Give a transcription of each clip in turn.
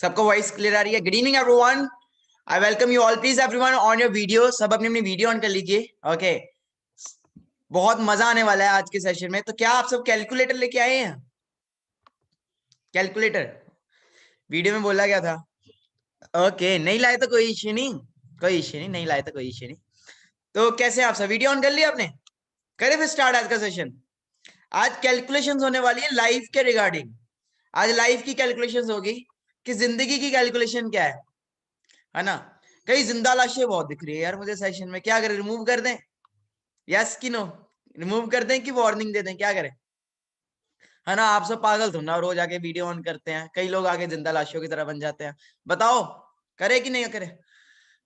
सबको voice clear आ रही है? Good evening everyone, I welcome you all. Please everyone on your video, सब अपनी अपनी वीडियो ऑन कर लीजिए। ओके, बहुत मजा आने वाला है आज के सेशन में। तो क्या आप सब कैलकुलेटर लेके आए हैं? कैलकुलेटर वीडियो में बोला गया था। ओके, नहीं लाए तो कोई इश्यू नहीं, कोई इश्यू नहीं, नहीं लाए तो कोई इश्यू नहीं। तो कैसे आप सब वीडियो ऑन कर लिया आपने? करें फिर स्टार्ट आज का सेशन। आज कैलकुलेशंस होने वाली है लाइफ के रिगार्डिंग। आज लाइफ की कैलकुलेशंस होगी कि जिंदगी की कैलकुलेशन क्या है ना। कई जिंदा लाशें बहुत दिख रही है यार मुझे सेशन में। क्या करें, रिमूव कर दें? यस कि नो? रिमूव कर दें कि वार्निंग दे दें, क्या करें? है ना, आप सब पागल थो ना, रोज आके वीडियो ऑन करते हैं, कई लोग आके जिंदा लाशों की तरह बन जाते हैं। बताओ करे कि नहीं करे?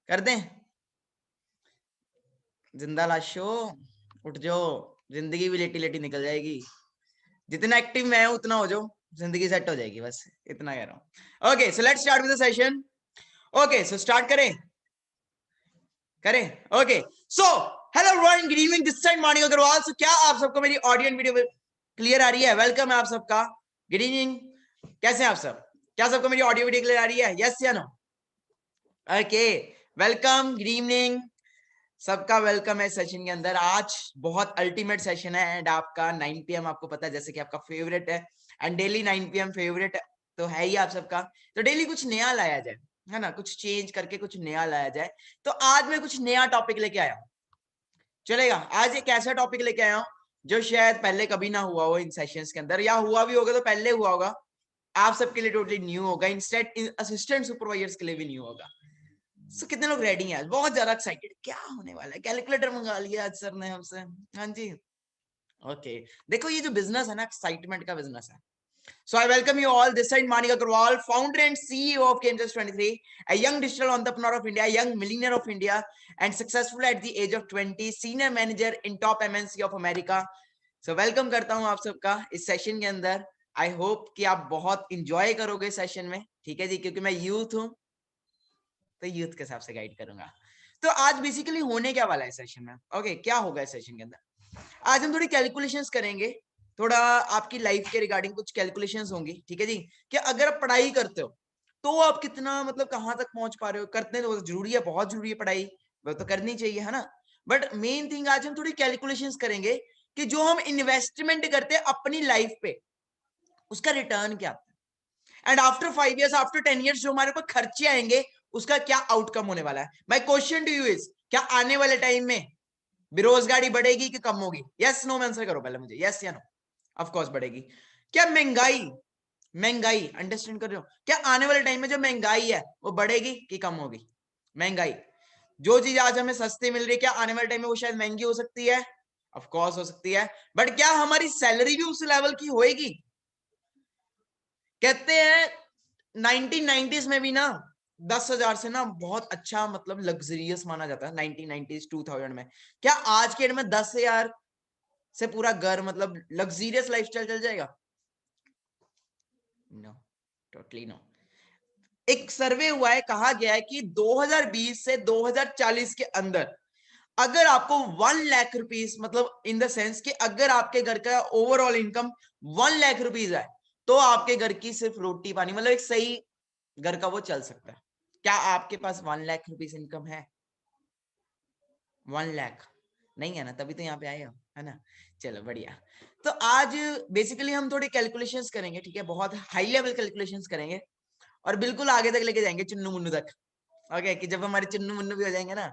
कर दें? जिंदा लाशों उठ जाओ, जिंदगी भी लेटी लेटी निकल जाएगी। जितना एक्टिव मैं हूं उतना हो जाओ, जिंदगी सेट हो जाएगी, बस इतना कह रहा हूं। Okay, so let's start with the session. Okay, so start करें? करें? Okay, so hello everyone, good evening, this side Manik Agarwal. So क्या आप सबको मेरी ऑडियो एंड वीडियो क्लियर आ रही है? वेलकम है आप सबका, गुड इवनिंग। कैसे हैं आप सब? क्या सबको मेरी ऑडियो वीडियो क्लियर आ रही है? यस या no? Okay, welcome, good evening, सबका वेलकम है सेशन के अंदर। आज बहुत अल्टीमेट सेशन है एंड आपका 9 PM आपको पता है जैसे कि आपका फेवरेट है एंड डेली 9 PM फेवरेट तो है ही आप सबका। तो डेली कुछ नया लाया जाए, है ना, कुछ चेंज करके कुछ नया लाया जाए। तो आज मैं कुछ नया टॉपिक लेके आया हूं, चलेगा? आज एक ऐसा टॉपिक लेके आया हूं जो शायद पहले कभी ना हुआ हो इन सेशंस के अंदर, या हुआ भी होगा तो पहले हुआ होगा, आप सबके लिए टोटली न्यू होगा, इंस्टेड असिस्टेंट सुपरवाइजर्स के लिए भी न्यू होगा। So, कितने लोग रेडी हैं? आज बहुत ज्यादा एक्साइटेड, क्या होने वाला है? कैलकुलेटर मंगा लिया आज सर ने हमसे। हाँ जी, ओके। देखो ये जो बिजनेस है ना, एक्साइटमेंट का बिजनेस है। So I welcome you all. This side Manik Agarwal, founder and CEO of Gamers 23, a young digital entrepreneur of India, a young millionaire of India, and successful at the age of 20, senior manager in top MNC of America. So welcome करता हूँ आप सबका इस session के अंदर। I hope कि आप बहुत इंजॉय करोगे सेशन में, ठीक है जी, क्योंकि मैं यूथ हूँ तो यूथ के हिसाब से गाइड करूंगा। तो आज बेसिकली होने क्या वाला है सेशन में? ओके, क्या होगा इस सेशन के अंदर? आज हम थोड़ी कैलकुलेशंस करेंगे, थोड़ा आपकी लाइफ के रिगार्डिंग कुछ कैलकुलेशंस होंगी, ठीक है जी। कि अगर आप पढ़ाई करते हो तो आप कितना मतलब कहां तक पहुंच पा रहे हो, करते तो जरूरी है, बहुत जरूरी है पढ़ाई, वो तो करनी चाहिए, है ना। बट मेन थिंग आज हम थोड़ी कैलकुलेशंस करेंगे कि जो हम इन्वेस्टमेंट करते हैं अपनी लाइफ पे, उसका रिटर्न क्या आता है, and after 5 years, after 10 years जो हमारे ऊपर खर्चे आएंगे उसका क्या आउटकम होने वाला है। My question to you is, क्या आने वाले टाइम में बेरोजगारी बढ़ेगी कि कम होगी? यस नो में आंसर करो पहले मुझे, यस या नो? ऑफ कोर्स बढ़ेगी। क्या महंगाई, महंगाई अंडरस्टैंड कर रहे हो? क्या आने वाले टाइम में जो महंगाई है वो बढ़ेगी कि कम होगी? महंगाई, जो चीज आज हमें सस्ती मिल रही है, क्या आने वाले टाइम में वो शायद महंगी हो सकती है? ऑफ कोर्स हो सकती है। बट क्या हमारी सैलरी भी उस लेवल की होएगी? कहते हैं 1990s में भी ना 10,000 से ना बहुत अच्छा मतलब लग्जरियस माना जाता है 1990s 2000 में। क्या आज के डेट में 10,000 से पूरा घर मतलब लग्जरियस लाइफस्टाइल चल जाएगा? No, totally no. एक सर्वे हुआ है, कहा गया है कि 2020 से 2040 के अंदर अगर आपको 1 लाख रुपीज मतलब इन द सेंस कि अगर आपके घर का ओवरऑल इनकम 1 लाख रुपीज है तो आपके घर की सिर्फ रोटी पानी मतलब एक सही घर का वो चल सकता है। क्या आपके पास 1 लाख रुपीज इनकम है? 1 लाख नहीं है ना, तभी तो यहाँ पे आए हो, है ना। चलो बढ़िया। तो आज बेसिकली हम थोड़ी कैलकुलेशंस करेंगे, ठीक है, बहुत हाई लेवल कैलकुलेशंस करेंगे और बिल्कुल आगे तक लेके जाएंगे, चुन्नू मुन्नू तक। ओके, कि जब हमारे चुन्नू मुन्नू भी हो जाएंगे ना,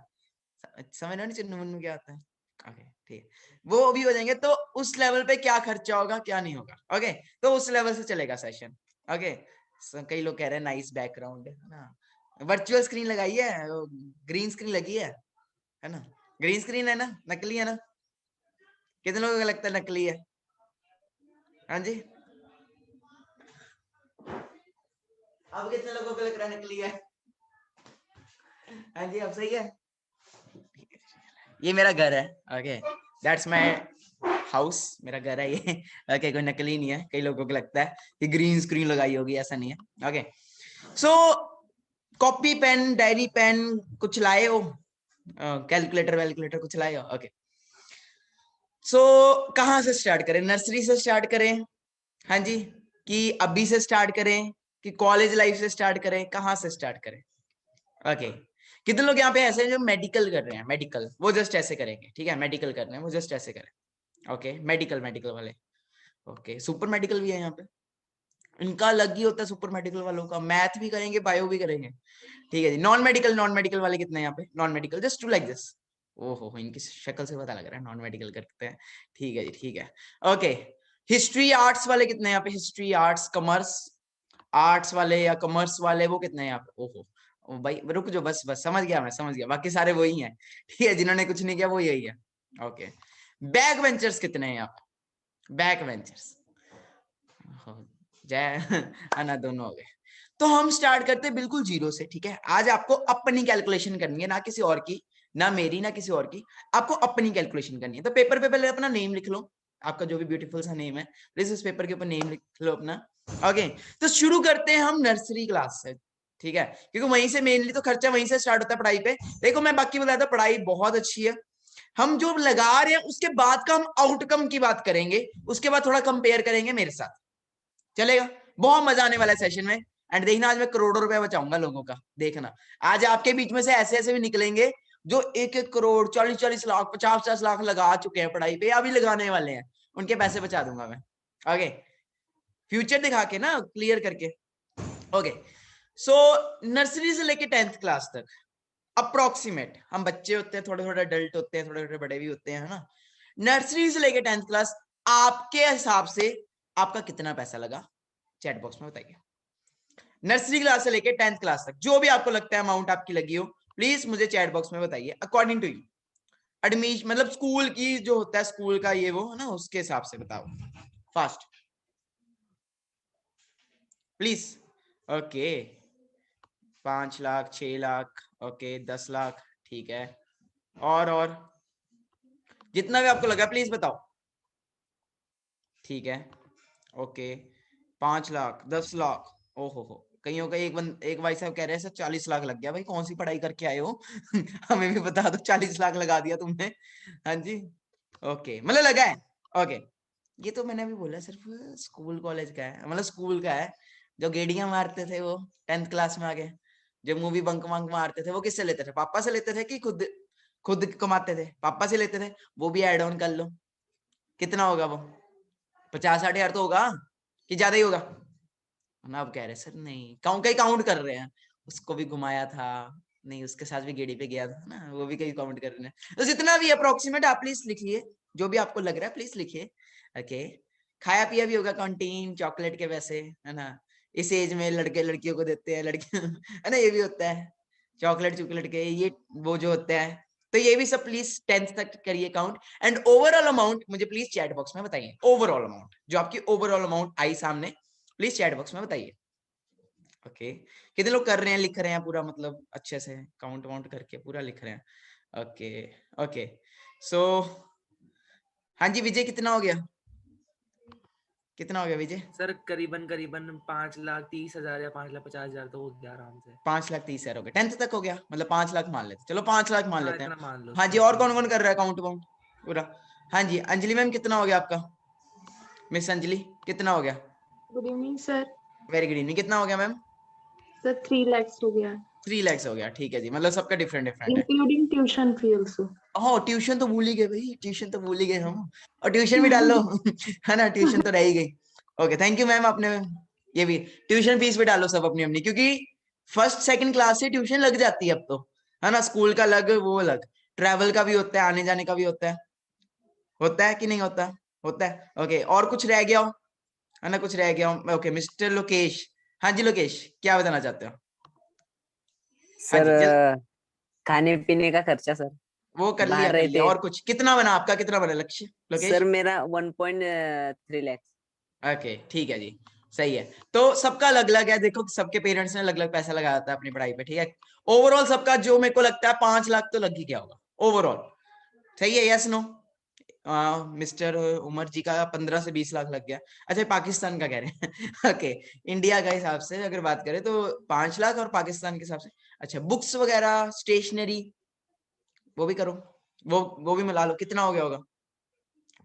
समझ रहे हो ना चुन्नू मुन्नू क्या होता है? ओके ठीक, वो भी हो जाएंगे तो उस लेवल पे क्या खर्चा होगा क्या नहीं होगा, ओके, तो उस लेवल से चलेगा सेशन। ओके, कई लोग कह रहे हैं नाइस बैकग्राउंड है ना, वर्चुअल स्क्रीन लगाई है, ग्रीन स्क्रीन लगी है ना, ग्रीन स्क्रीन है ना, नकली है ना? कितने लोगों को लगता है नकली है? हाँ जी, अब कितने लोगों को लग रहा है नकली है? हाँ जी, अब सही है। ये मेरा घर है, ओके, दैट्स माय हाउस, मेरा घर है ये। ओके, कोई नकली नहीं है, कई लोगों को लगता है कि ग्रीन स्क्रीन लगाई होगी, ऐसा नहीं है। Okay, so copy pen diary pen कुछ लाए हो? कैलकुलेटर वैलकुलेटर कुछ लाए हो? ओके, सो कहाँ से स्टार्ट करें? नर्सरी से स्टार्ट करें, हाँ जी, कि अभी से स्टार्ट करें कि कॉलेज लाइफ से स्टार्ट करें, कहाँ से स्टार्ट करें? ओके, कितने लोग यहाँ पे ऐसे हैं जो मेडिकल कर रहे हैं? मेडिकल वो जस्ट ऐसे करेंगे, ठीक है, मेडिकल कर रहे हैं वो जस्ट ऐसे करें। ओके, मेडिकल मेडिकल वाले, ओके, सुपर मेडिकल भी है यहाँ पे, इनका अलग ही होता है सुपर मेडिकल वालों का, मैथ भी करेंगे बायो भी करेंगे, ठीक है जी। नॉन मेडिकल वाले कितने हैं यहाँ पे? Non medical just to like this, ओहो इनकी शक्ल से पता लग रहा है नॉन मेडिकल करते हैं, ठीक है जी, ठीक है। ओके, हिस्ट्री आर्ट्स वाले कितने हैं यहाँ पे? हिस्ट्री आर्ट्स कॉमर्स, आर्ट्स वाले या कॉमर्स वाले वो कितने हैं यहाँ पे? ओहो ओ भाई रुक जो, बस बस समझ गया, मैं समझ गया, बाकी सारे वही हैं, ठीक है, जिन्होंने कुछ नहीं किया वो यही है। ओके, बैक वेंचर्स कितने हैं यहाँ पे? बैक वेंचर्स जय अन्ना दोनों हो गए। तो हम स्टार्ट करते हैं बिल्कुल जीरो से, ठीक है। आज आपको अपनी कैलकुलेशन करनी है, ना किसी और की, ना मेरी, ना किसी और की, आपको अपनी कैलकुलेशन करनी है। तो पेपर पे पहले अपना नेम लिख लो, आपका जो भी ब्यूटीफुल सा नेम है, प्लीज इस पेपर के ऊपर नेम लिख लो अपना। ओके, तो शुरू करते हैं हम नर्सरी क्लास से, ठीक है, क्योंकि वहीं से मेनली तो खर्चा वहीं से स्टार्ट होता है पढ़ाई पे। देखो मैं बाकी बताया था, पढ़ाई बहुत अच्छी है, हम जो लगा रहे हैं उसके बाद का हम आउटकम की बात करेंगे, उसके बाद थोड़ा कंपेयर करेंगे मेरे साथ, चलेगा? बहुत मजा आने वाला है सेशन में। एंड देखना आज मैं करोड़ों रुपए बचाऊंगा लोगों का, देखना आज आपके बीच में से ऐसे ऐसे भी निकलेंगे जो 1-1 करोड़ 40-40 लाख 50-50 लाख लगा चुके हैं पढ़ाई पे, अभी लगाने वाले हैं, उनके पैसे बचा दूंगा मैं। ओके, फ्यूचर दिखा के ना, क्लियर करके। ओके, सो नर्सरी से लेके 10th क्लास तक अप्रोक्सीमेट, हम बच्चे होते हैं, थोड़े थोड़े अडल्ट होते हैं, थोड़े थोड़े बड़े भी होते हैं, है ना। नर्सरी से लेके 10th क्लास आपके हिसाब से आपका कितना पैसा लगा, चैट बॉक्स में बताइए। नर्सरी क्लास से लेके 10th क्लास तक जो भी आपको लगता है अमाउंट आपकी लगी हो, प्लीज मुझे चैट बॉक्स में बताइए, अकॉर्डिंग टू यू। एडमिशन मतलब स्कूल की जो होता है, स्कूल का ये वो है ना, उसके हिसाब से बताओ fast please. Okay, 5 lakh, 6 lakh, okay, 10 lakh, ठीक है, और जितना भी आपको लगा प्लीज बताओ, ठीक है। ओके, 5 लाख, 10 लाख, ओहो हो, कईयों का एक भाई साहब कह रहे हैं सर 40 लाख लग गया, भाई कौन सी पढ़ाई करके आए हो हमें भी बता दो, 40 लाख लगा दिया तुमने। हाँ जी, ओके, मतलब लगा है। ओके, ये तो मैंने अभी बोला सिर्फ स्कूल कॉलेज का है, मतलब स्कूल का है। जो गेड़ियां मारते थे वो 10th क्लास में आके, जो मूवी बंक वंक मारते थे वो किससे लेते थे? पापा से लेते थे कि खुद खुद कमाते थे? पापा से लेते थे, वो भी ऐड ऑन कर लो, कितना होगा वो? 50-60 हजार तो होगा कि ज्यादा ही होगा ना? अब कह रहे सर नहीं, काउंट कहीं काउंट कर रहे हैं, उसको भी घुमाया था, नहीं उसके साथ भी गेड़ी पे गया था ना, वो भी कहीं काउंट कर रहे हैं। तो जितना भी अप्रोक्सीमेट आप प्लीज लिखिए, जो भी आपको लग रहा है प्लीज लिखिए। ओके, खाया पिया भी होगा, कैंटीन चॉकलेट के पैसे, है ना, इस एज में लड़के लड़कियों को देते हैं, लड़कियां है ना, ये भी होता है, चॉकलेट चॉकलेट के ये वो जो होता है, तो ये भी सब प्लीज 10th तक करिए काउंट। एंड ओवरऑल अमाउंट मुझे प्लीज चैट बॉक्स में बताइए, ओवरऑल अमाउंट जो आपकी ओवरऑल अमाउंट आई सामने, प्लीज चैट बॉक्स में बताइए। ओके, कितने लोग कर रहे हैं, लिख रहे हैं पूरा, मतलब अच्छे से काउंट वाउंट करके पूरा लिख रहे हैं? ओके, ओके, सो हाँ जी विजय, कितना हो गया? कितना हो गया विजय? सर करीबन करीबन 5,30,000 या 5,50,000 तो हो गया आराम से। 5,30,000 हो गया, 10th तक हो गया, मतलब 5 लाख मान लेते, चलो 5 लाख मान हाँ लेते हैं। इतना मान लो हाँ जी, सर, और हाँ। कौन कौन कर रहा है काउंट वाउंट पूरा? हाँ जी, अंजलि मैम कितना हो गया आपका? मिस अंजलि कितना हो गया? Good evening sir. Very good evening, कितना हो गया मैम? सर 3 lakhs हो गया, 3 lakhs हो गया, ठीक है जी, मतलब सबका डिफरेंट डिफरेंट है। Including tuition fee also. हाँ ट्यूशन तो भूल ही गए भाई, ट्यूशन तो भूल ही गए हम, और ट्यूशन भी डाल लो है ना, ट्यूशन तो रह ही गई। ओके, थैंक यू मैम, आपने ये भी ट्यूशन फीस भी डालो सब अपनी अपनी, क्योंकि फर्स्ट सेकंड क्लास से ट्यूशन लग जाती है अब तो, है ना, स्कूल का अलग वो अलग, ट्रैवल का भी होता है, आने जाने का भी होता है कि नहीं होता? होता है। ओके, और कुछ रह गया हो, है ना, कुछ रह गया हो? ओके, मिस्टर लोकेश, हाँ जी लोकेश, क्या बताना चाहते हो? हाँ सर जी खाने पीने का खर्चा सर, वो कर बाहर लिया, रहते। और कुछ कितना बना आपका, कितना बना लक्ष्य लोकेश? सर मेरा 1.3 लाख। ओके, ठीक है जी, सही है। तो सबका अलग अलग है, देखो सबके पेरेंट्स ने अलग अलग पैसा लगाया था अपनी पढ़ाई पे, ठीक है। ओवरऑल सबका जो मेरे को लगता है 5 लाख तो लग ही गया होगा ओवरऑल, सही है, यस नो? मिस्टर उमर जी का 15 से 20 लाख लग गया। अच्छा, पाकिस्तान का कह रहे हैं ओके, इंडिया का हिसाब से अगर बात करें तो 5 लाख, और पाकिस्तान के हिसाब से अच्छा, बुक्स वगैरह स्टेशनरी वो भी करो, वो भी मिला लो, कितना हो गया होगा?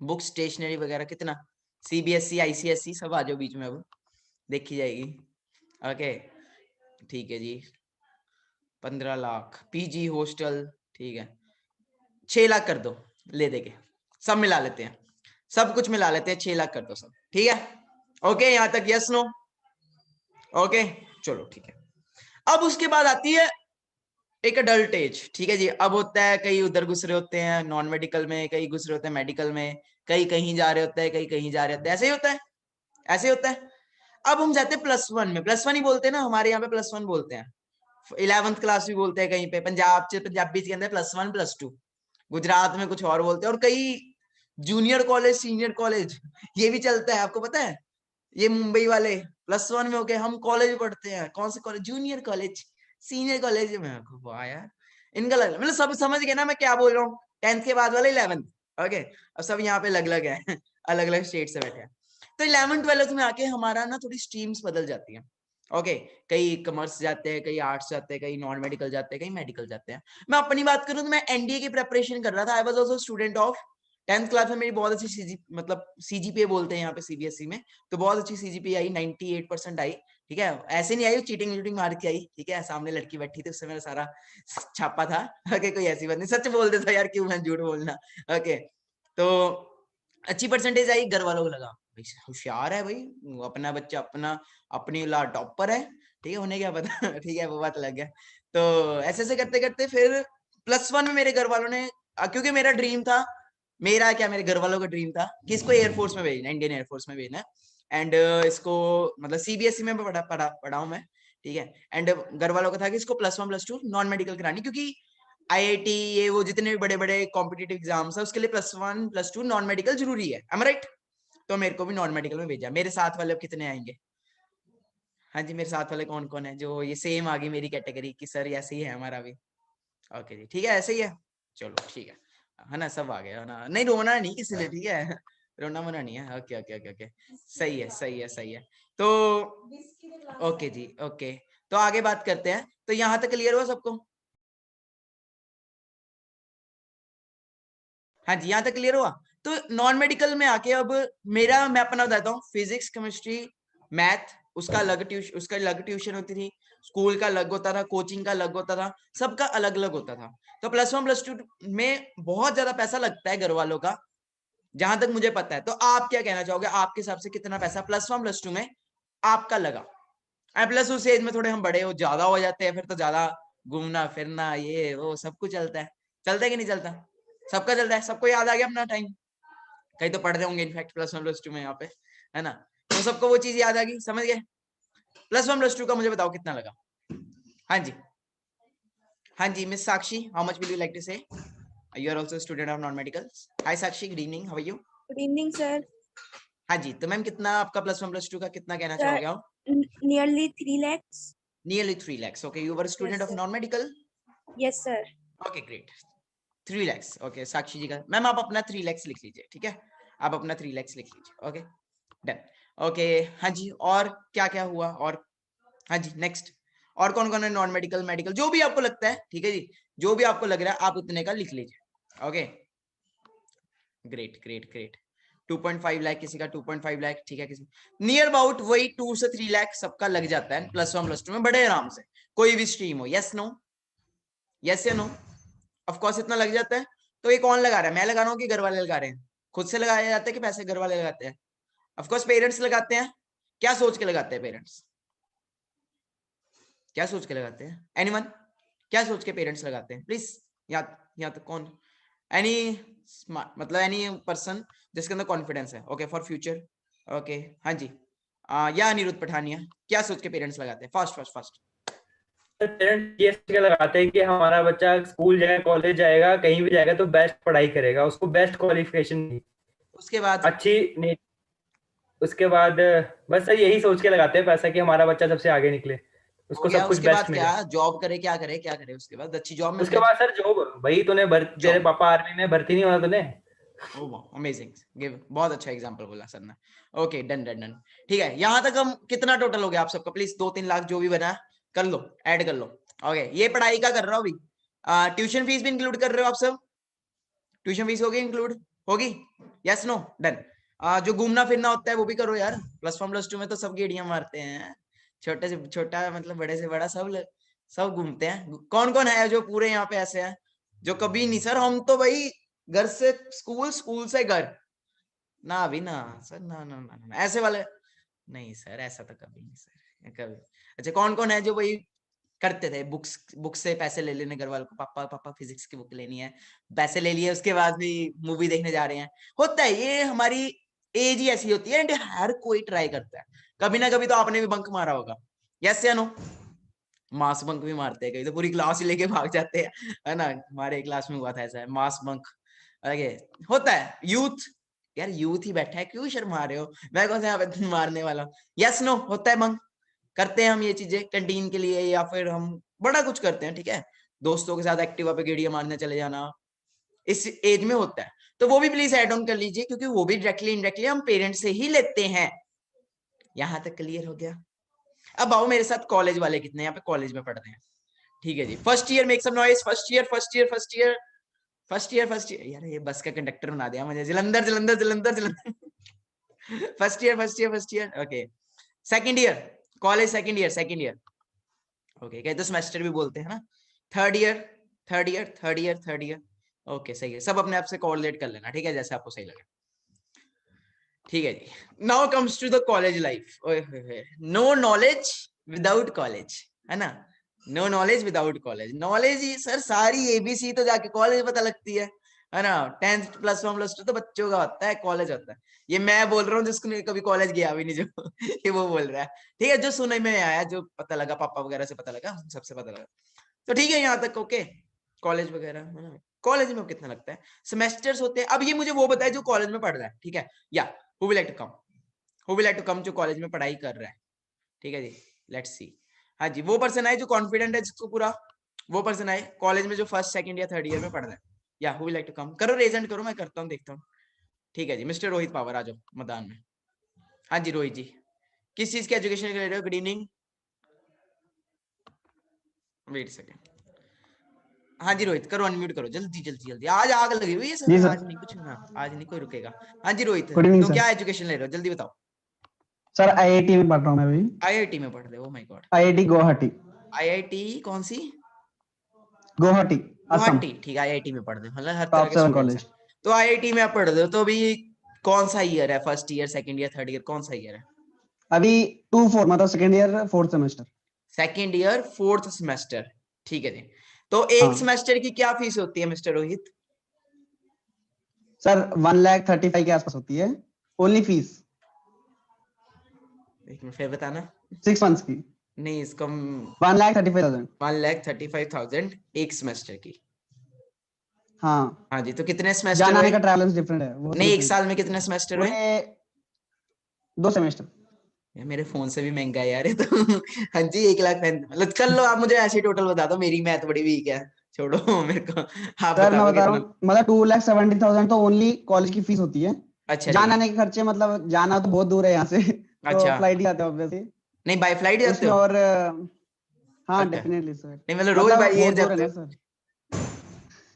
बुक स्टेशनरी वगैरह कितना? सीबीएसई आईसीएसई सब आ जाओ बीच में, अब देखी जाएगी। ओके ठीक है जी, 15 लाख पीजी हॉस्टल, ठीक है 6 लाख कर दो, ले देके सब मिला लेते हैं, सब कुछ मिला लेते हैं, 6 लाख कर दो सब, ठीक है। ओके यहाँ तक यस नो, ओके चलो ठीक है। अब उसके बाद आती है एक अडल्ट एज, ठीक है जी। अब होता है कई उधर घुस रहे होते हैं नॉन मेडिकल में, कई घुस रहे होते हैं मेडिकल में, कई कहीं जा रहे होते हैं, कई कहीं जा रहे होते हैं, ऐसे ही होता है, ऐसे ही होता है। अब हम जाते हैं +1 में, +1 ही बोलते हैं ना हमारे यहाँ पे, +1 बोलते हैं, 11th क्लास भी बोलते हैं कहीं पे, पंजाबी के अंदर +1 +2, गुजरात में कुछ और बोलते हैं, और कई जूनियर कॉलेज सीनियर कॉलेज ये भी चलता है, आपको पता है। ये मुंबई वाले +1 में होके हम कॉलेज पढ़ते हैं, कौन से college, junior college senior college में, वाह यार इनका लग, मतलब सब समझ गए ना मैं क्या बोल रहा हूँ। 10th के बाद वाले 11th, ओके अब सब यहाँ पे अलग अलग है अलग अलग स्टेट से बैठे हैं। तो 11th 12th में आके हमारा ना थोड़ी स्ट्रीम्स बदल जाती हैं, ओके कई कॉमर्स जाते हैं, कई आर्ट्स जाते हैं, कई नॉन मेडिकल जाते हैं, कई मेडिकल जाते हैं। मैं अपनी बात करूं तो मैं एनडीए की प्रिपरेशन कर रहा था, I was also student of 10th class में, मेरी बहुत अच्छी मतलब सीजीपीए बोलते हैं यहाँ पे सीबीएसई में, तो बहुत अच्छी सीजीपीए आई, 98% आई, ठीक है। ऐसे नहीं आई चीटिंग चीटिंग मार के आई, ठीक है, सामने लड़की बैठी थी उससे मेरा सारा छापा था, ओके कोई ऐसी बात नहीं, सच बोल देता यार, क्यों मैं झूठ बोलना, ओके। तो अच्छी परसेंटेज आई, घर वालों को लगा होशियार है भाई, अपना बच्चा अपना अपनी औलाद टॉपर है, ठीक है, उन्हें क्या पता ठीक है वो बात अलग है। तो ऐसे ऐसे करते करते फिर +1 में मेरे घर वालों ने, क्योंकि मेरा ड्रीम था, मेरा क्या मेरे घर वालों का ड्रीम था कि इसको एयरफोर्स में भेजना, इंडियन एयरफोर्स में भेजना है, एंड इसको मतलब सीबीएसई में पढ़ा हूं मैं, ठीक है। एंड घर वालों का था कि इसको +1 +2 नॉन मेडिकल करानी, क्योंकि आईआईटी ये वो जितने भी बड़े बड़े कॉम्पिटिटिव एग्जाम्स है उसके लिए +1 +2 नॉन मेडिकल जरूरी है, am I right? तो मेरे को भी नॉन मेडिकल में भेजा। मेरे साथ वाले अब कितने आएंगे, हाँ जी मेरे साथ वाले कौन कौन है जो ये सेम आ गई मेरी कैटेगरी की, सर ऐसे ही है हमारा भी, ओके जी ठीक है ऐसे ही है, चलो ठीक है ना, सब आ गया ना, नहीं रोना नहीं किसी ने, ठीक है रोना मना नहीं है, ओके ओके ओके ओके सही है सही है सही है। तो ओके जी ओके, तो आगे बात करते हैं, तो यहाँ तक क्लियर हुआ सबको, हाँ जी यहाँ तक क्लियर हुआ। तो नॉन मेडिकल में आके अब मेरा, मैं अपना बताता हूँ, फिजिक्स केमिस्ट्री मैथ उसका अलग ट्यूशन होती थी, स्कूल का अलग होता था, कोचिंग का अलग होता था, सबका अलग अलग होता था। तो +1 +2 में बहुत ज्यादा पैसा लगता है घर वालों का, जहां तक मुझे पता है। तो आप क्या कहना चाहोगे, आपके हिसाब से कितना पैसा +1 +2 में आपका लगा? प्लस उस एज में थोड़े हम बड़े हो ज्यादा हो जाते हैं, फिर तो ज्यादा घूमना फिरना ये वो सब कुछ चलता है कि नहीं चलता? सबका चलता है, सबको याद आ गया अपना टाइम, कहीं तो पढ़ते होंगे इनफैक्ट +1 +2 में यहाँ पे, है ना, तो सबको वो चीज याद आ गई, समझ गए। +1 +2 का मुझे बताओ कितना लगा? हाँ जी हाँ जी miss Sakshi, how much will you like to say? You are also student of non medicals. Hi Sakshi, good evening, how are you? Good evening sir. हाँ जी, तो मैम कितना आपका +1 +2 का कितना कहना Sir, चाहोगे आप? nearly 3 lakhs. Nearly 3 lakhs. Okay, you were a student of sir. non-medical? Yes sir. Okay, great. 3 lakhs. Okay, साक्षी जी का मैम आप अपना 3 lakhs लिख लीजिए, ठीक है, आप अपना 3 lakhs लिख लीजिए, ओके डन। ओके हाँ जी, और क्या क्या हुआ, और हाँ जी नेक्स्ट, और कौन कौन है नॉन मेडिकल मेडिकल, जो भी आपको लगता है, ठीक है जी, जो भी आपको लग रहा है आप उतने का लिख लीजिए, okay great great great. 2.5 lakh किसी का, 2.5 लाख, ठीक है, किसी नियर अबाउट वही 2 से 3 लाख सबका लग जाता है +1 +2 में बड़े आराम से, कोई भी स्ट्रीम हो। यस नो, यस या नो, ऑफ कोर्स इतना लग जाता है। तो ये कौन लगा रहा है, मैं लगा रहा हूँ कि घर वाले लगा रहे हैं? खुद से लगाया जाता है कि पैसे घर वाले लगाते हैं? ऑफ कोर्स पेरेंट्स लगाते हैं। क्या सोच के लगाते हैं पेरेंट्स, क्या सोच के लगाते हैं? एनीवन, क्या सोच के पेरेंट्स लगाते हैं प्लीज? या तो कौन, एनी मतलब एनी पर्सन जिसके अंदर कॉन्फिडेंस है, ओके फॉर फ्यूचर, ओके हाँ जी या अनिरुद्ध पठानिया, क्या सोच के पेरेंट्स लगाते हैं? Fast fast fast. पेरेंट्स ये सोच के लगाते हैं कि हमारा बच्चा स्कूल जाएगा, कॉलेज जाएगा, कहीं भी जाएगा तो बेस्ट पढ़ाई करेगा, उसको बेस्ट क्वालिफिकेशन, उसके बाद अच्छी नहीं, उसके बाद बस सर यही सोच के लगाते हैं पैसा कि हमारा बच्चा सबसे आगे निकले, हो उसको गया, सब कुछ उसके बेस्ट बाद मिले। क्या जॉब करे, क्या करे क्या करे उसके बाद? अच्छी जॉब मिल उसके जाए। बाद सर जॉब, भाई तूने तेरे पापा आर्मी में भर्ती नहीं होना तूने? अमेजिंग, गिव बहुत अच्छा एग्जांपल बोला सर ने। ओके डन डन डन, ठीक है। यहाँ तक हम कितना टोटल हो गया आप सबका? प्लीज 2-3 लाख जो भी बना कर लो, ऐड कर लो। ओके ये पढ़ाई का कर रहा हूँ अभी, ट्यूशन फीस भी इंक्लूड कर रहे हो आप सब? ट्यूशन फीस होगी इंक्लूड, होगी? Yes no done. जो घूमना फिरना होता है वो भी करो यार, +1 +2 में तो सब गेड़ियां मारते हैं, छोटे से छोटा मतलब बड़े से बड़ा सब घूमते हैं। कौन कौन है जो पूरे यहाँ पे ऐसे है जो कभी नहीं? सर हम तो भाई घर से स्कूल, स्कूल से घर, ना अभी ना सर, ना ऐसे वाले नहीं सर, ऐसा तो कभी नहीं सर, कभी। अच्छा कौन कौन है जो भाई करते थे बुक्स से पैसे ले लेने घर वालों को, पापा फिजिक्स की बुक लेनी है, पैसे ले लिए, उसके बाद भी मूवी देखने जा रहे हैं। होता है ये, हमारी एज ही ऐसी होती है एंड हर कोई ट्राई करता है, कभी ना कभी तो आपने भी बंक मारा होगा, यस या नो? मास बंक भी मारते हैं कहीं, तो पूरी क्लास ही लेके भाग जाते हैं, है ना? हमारे क्लास में हुआ था ऐसा, मास बंक। ओके, होता है यूथ, यार यूथ ही बैठा है, क्यों शर्मा रहे हो? मैं कौन सा यहाँ पे मारने वाला हूँ? यस नो, होता है बंक, करते हैं हम ये चीजें कैंटीन के लिए, या फिर हम बड़ा कुछ करते हैं, ठीक है? दोस्तों के साथ एक्टिवा पे गेड़ियां मारने चले जाना, इस एज में होता है। तो वो भी प्लीज ऐड ऑन कर लीजिए, क्योंकि वो भी डायरेक्टली इनडायरेक्टली हम पेरेंट्स से ही लेते हैं। यहां तक क्लियर हो गया? अब आओ मेरे साथ, कॉलेज वाले कितने यहाँ पे कॉलेज में पढ़ते हैं? ठीक है जी, first year, make some noise, first year, first year, first year, first year, first year. यार ये बस का कंडक्टर बना दिया मुझे, Jalandhar Jalandhar Jalandhar Jalandhar. First year, first year, first year, okay. Second year, college second year, second year, okay, कहते semester भी बोलते हैं ना। Third year, third year, third year, third year, okay सही है, सब अपने आप से कोरिलेट कर लेना, ठीक है, जैसे आपको सही लगे। ठीक है जी, now comes to the college life. No knowledge without college, है ना? No knowledge without college. Knowledge ही सर सारी एबीसी तो जाके कॉलेज पता लगती है ना? 10th +1 +2 तो बच्चों का होता है, कॉलेज होता है। ये मैं बोल रहा हूँ जिसको कभी कॉलेज गया भी नहीं, जो ये वो बोल रहा है, ठीक है? जो सुनने में आया, जो पता लगा, पापा वगैरह से पता लगा, सबसे पता लगा, तो ठीक है यहाँ तक ओके। कॉलेज वगैरह, है ना? कॉलेज में कितना लगता है? सेमेस्टर्स होते हैं। अब ये मुझे वो बताए जो कॉलेज में पढ़ रहा है, ठीक है? या who will like to come, who will like to come जो कॉलेज में पढ़ाई कर रहा है, ठीक है जी, लेट्स सी। हाँ जी, वो पर्सन आए जो कॉन्फिडेंट है, जिसको पूरा, वो पर्सन आए कॉलेज में जो फर्स्ट सेकंड या थर्ड ईयर में पढ़ रहा है, या who will like to come, करो रेजेंट करो, मैं करता हूँ, देखता हूँ। ठीक है जी, मिस्टर रोहित पावर आ जाओ मैदान में। हाँ जी रोहित जी, किस चीज की एजुकेशन ले रहे हो? Good evening, wait second. हाँ जी रोहित, करो अनम्यूट करो, जल्दी जल्दी जल्दी, आज आग लगी हुई है सर, जी सर। आज नहीं कुछ ना, आज नहीं कोई रुकेगा। हाँ जी रोहित, गुड इवनिंग तो सर। क्या एजुकेशन ले रहे हो, जल्दी बताओ। सर आईआईटी में पढ़ रहा हूँ मैं अभी। आईआईटी में पढ़ रहे हो? Oh my God, IIT Guwahati. IIT कौन सी? गुवाहाटी असम। गुवाहाटी, ठीक है, आईआईटी में पढ़ रहे हो, मतलब हर तरह टॉप के 7 स्टूडेंट्स हैं। कॉलेज। तो आईआईटी में आप पढ़ रहे हो, तो अभी कौन सा ईयर है? First year, second year, third year, कौन सा ईयर है? अभी 2-4 मतलब second year 4th semester. Second year 4th semester, ठीक है जी। तो एक हाँ सेमेस्टर की क्या फीस होती है मिस्टर रोहित? सर 1,35,000 के आसपास होती है ओनली फीस। एक मिनट फिर बताना। 6 मंथ्स की नहीं, इसको 1,35,000। 1,35,000 एक सेमेस्टर की। हाँ, हाँ जी, तो कितने सेमेस्टर जाना आने हुए? का ट्रैवल डिफरेंट है वो। नहीं, एक साल में कितने सेमेस्टर हुए? 2 सेमेस्टर। यार मेरे फोन से भी महंगा है यार ये तो। हाँ जी, 1,35,000, मतलब कर लो आप, मुझे ऐसे टोटल बता दो, मेरी मैथ बड़ी वीक है, छोड़ो मेरे को, आप सर बता मैं दो बता रहा कितना। हूँ मतलब 2,70,000 तो ओनली कॉलेज की फीस होती है। अच्छा जी, जाना आने के खर्चे मतलब जाना तो बहुत दूर है यहाँ से तो अच्छा, फ्लाइट ही आते हैं ऑब्वियसली। नहीं बाय फ्लाइट जाते उसमें हो? और हाँ अच्छा, डेफिनेटली सर। नहीं मतलब रोज मतलब बाई एयर बहुत दूर है जाते ना हो? सर।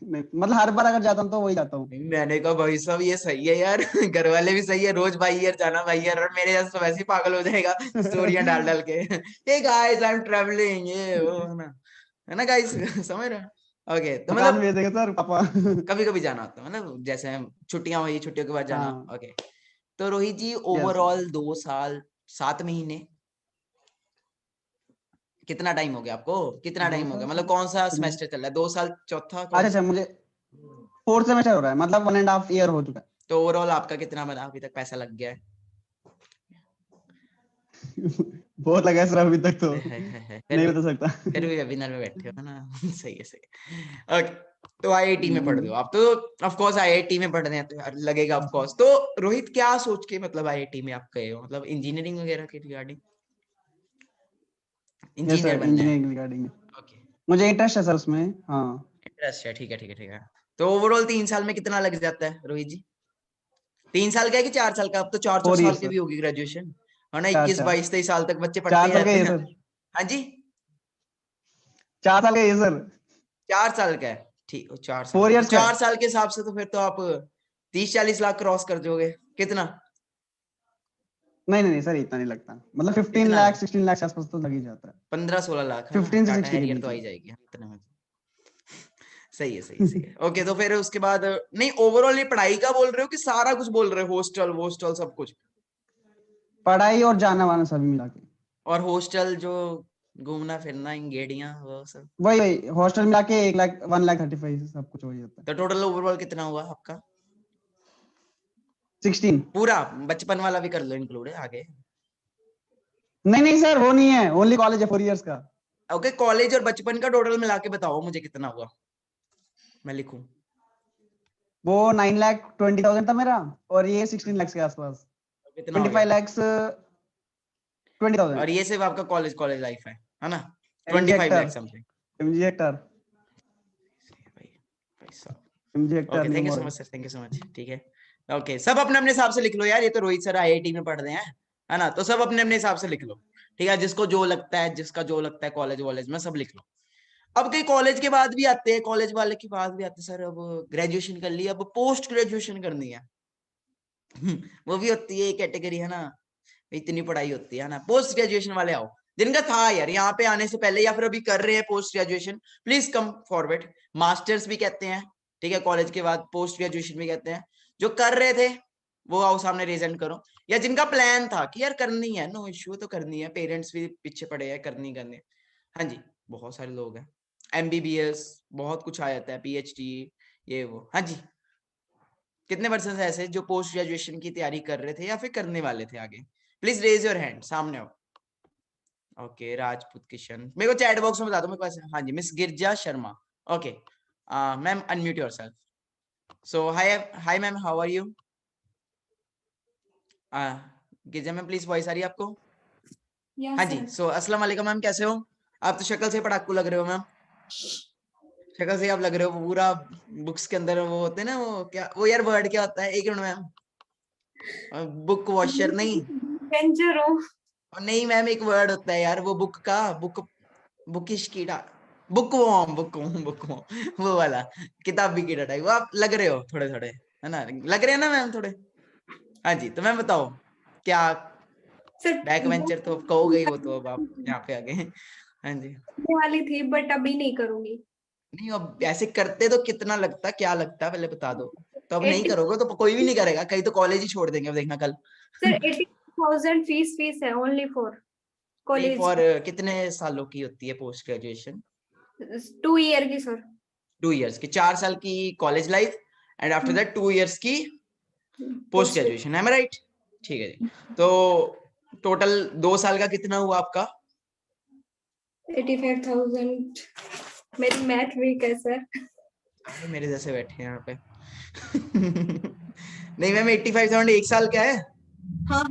नहीं मतलब हर बार अगर जाता हूँ तो वही जाता हूँ। नहीं, मैंने कहा भाई साहब ये सही है यार। घर वाले भी सही है, रोज बाई ईयर जाना, बाई ईयर, और मेरे जैसे तो वैसे ही पागल हो जाएगा स्टोरियां डाल डाल के। Hey guys I am travelling, ये वो, है ना गाइस? समझ रहे हो? ओके, तो दुकान मतलब भेज देंगे सर पापा। कभी कभी जाना होता है, मतलब जैसे छुट्टियां हुई, छुट्टियों के बाद जाना। हाँ ओके, तो रोहित जी यस। ओवरऑल 2 साल 7 महीने, कितना टाइम हो गया आपको? कितना 2 टाइम हो गया, साल मतलब कौन सा कितने? सेमेस्टर चल रहा है? 2 साल, चौथा अच्छा कौन सा? अच्छा मुझे 4th सेमेस्टर हो रहा है मतलब 1.5 ईयर हो चुका तो ओवरऑल आपका कितना बना अभी तक पैसा लग गया है? है। बहुत लगा है सर अभी तक तो फिर नहीं भी, बता सकता। फिर भी वेबिनार में बैठे हो ना। सही है, सही है। ओके, तो आईआईटी में पढ़ रहे हो आप, तो ऑफ कोर्स आईआईटी में पढ़ रहे हैं तो यार लगेगा ऑफ कोर्स। तो रोहित क्या सोच के मतलब आईआईटी में आप गए हो, मतलब इंजीनियरिंग वगैरह के रिगार्डिंग? यस इंजीनियर सर बनना है? इंजीनियरिंग रिगार्डिंग ओके, मुझे इंटरेस्ट है सर उसमें। हाँ इंटरेस्ट है, ठीक है ठीक है ठीक है। तो ओवरऑल 3 साल में कितना लग जाता है रोहित जी? 3 साल का है कि 4 साल का? अब तो 4 4 4 साल ईयर की सर। भी होगी ग्रेजुएशन, है ना? 4 21 4 22 23 साल तक बच्चे पढ़ते 4 ही साल का रहते ये हैं। सर। हाँ जी, 4 साल का ये सर। 4 साल का है, ठीक, 4 साल 4 का, तो इयर्स का है। 4 साल के हिसाब से तो फिर तो आप 30 40 लाख क्रॉस कर दोगे, कितना? नहीं नहीं सर इतना नहीं लगता, मतलब 15 इतना? लाख 16 लाख के आसपास तो लग ही जाता है। 15-16 लाख है ना? 15 से टाटा 16 के हैरियर बीच तो आ में। ही जाएगी इतने में। सही है सही है सही है। ओके तो फिर उसके बाद नहीं ओवरऑल ये पढ़ाई का बोल रहे हो कि सारा कुछ बोल रहे हो, हॉस्टल वोस्टल सब कुछ? पढ़ाई और जाना वाना सभी मिला के, और हॉस्टल जो घूमना फिरना इंगेडियां वो सब? वही वही हॉस्टल मिला के 1 लाख 1,35,000 सब कुछ हो जाता है। तो टोटल ओवरऑल कितना हुआ आपका? 16। पूरा बचपन वाला भी कर लो इंक्लूड है आगे। नहीं सर वो नहीं है, ओनली कॉलेज है 4 इयर्स का। ओके कॉलेज और बचपन का टोटल मिला के बताओ मुझे कितना हुआ, मैं लिखूं। वो 9,20,000 था मेरा, और ये 16 लाख के आसपास, कितना हो 25 गया? लाख 20,000। और ये सिर्फ आपका कॉलेज कॉलेज लाइफ है ना? MG 25 lakh Hector, something. MG Hector, MG Hector okay thank you new so model. Much sir, thank you so much. ठीक है ओके सब अपने अपने हिसाब से लिख लो यार, ये तो रोहित सर आईआईटी में पढ़ रहे हैं है ना, तो सब अपने अपने हिसाब से लिख लो। ठीक है जिसको जो लगता है, जिसका जो लगता है कॉलेज वॉलेज में सब लिख लो। अब कई कॉलेज के बाद भी आते हैं, कॉलेज वाले के बाद भी आते हैं सर अब ग्रेजुएशन कर ली, अब पोस्ट ग्रेजुएशन करनी है। वो भी होती है कैटेगरी है ना, इतनी पढ़ाई होती है ना। पोस्ट ग्रेजुएशन वाले आओ, जिनका था यार यहाँ पे आने से पहले या फिर अभी कर रहे हैं post graduation, please come forward. Masters भी कहते हैं ठीक है कॉलेज के बाद, पोस्ट ग्रेजुएशन भी कहते हैं। जो कर रहे थे वो आओ सामने रिजेंट करो, या जिनका प्लान था कि यार करनी है, नो इश्यू तो करनी है, पेरेंट्स भी पीछे पड़े हैं करनी करनी। हाँ जी बहुत सारे लोग हैं, MBBS बहुत कुछ आ जाता है, PhD ये वो। हाँ जी कितने पर्सन ऐसे जो पोस्ट ग्रेजुएशन की तैयारी कर रहे थे या फिर करने वाले थे आगे? प्लीज रेज योर हैंड, सामने आओ। ओके राजपूत किशन, मेरे को चैट बॉक्स में बता दो मेरे पास। हाँ जी miss Girija Sharma. Okay ma'am unmute yourself. So hi hi ma'am how are you? Girija ma'am please voice आ रही है आपको? हाँ जी सो अस्सलाम वालेकुम मैम, कैसे हो आप? तो शक्ल से पढ़ाकू लग रहे हो मैम, शक्ल से आप लग रहे हो पूरा बुक्स के अंदर वो होते हैं ना, वो क्या वो यार वर्ड क्या होता है, एक मिनट मैम, बुक वॉशर नहीं, वेंचर हो। नहीं मैम एक वर्ड होता है यार वो बुक का, बुकिश कीड़ा, बुकवॉर्म बुकवॉर्म बुकवॉर्म वो वाला किताबी कीड़ा टाइप, वो आप लग रहे हो थोड़े थोड़े है ना, लग रहे हैं ना मैम थोड़े? हाँ जी तो मैम बताओ क्या सर बैक वेंचर तो कहोगे ही वो तो, अब आप यहाँ पे आ गए। हाँ जी करने वाली थी बट अभी नहीं करूंगी। नहीं अब ऐसे करते तो कितना लगता, क्या लगता पहले बता दो। तो अब नहीं 80 करोगे तो कोई भी नहीं करेगा, कहीं तो कॉलेज ही छोड़ देंगे, अब देखना कल। सर 80,000 फीस है ओनली फॉर नहीं कॉलेज। फॉर कितने सालों की होती है पोस्ट ग्रेजुएशन? 2 ईयर की सर। 2 इयर्स की, 4 साल की college life and after that 2 years की पोस्ट ग्रेजुएशन, है राइट? ठीक है जी तो टोटल 2 साल का कितना हुआ आपका? 85,000। मेरी मैथ वीक है सर। अरे मेरे जैसे बैठे हैं यहाँ पे। नहीं मैम 85,000 1 साल का है? हाँ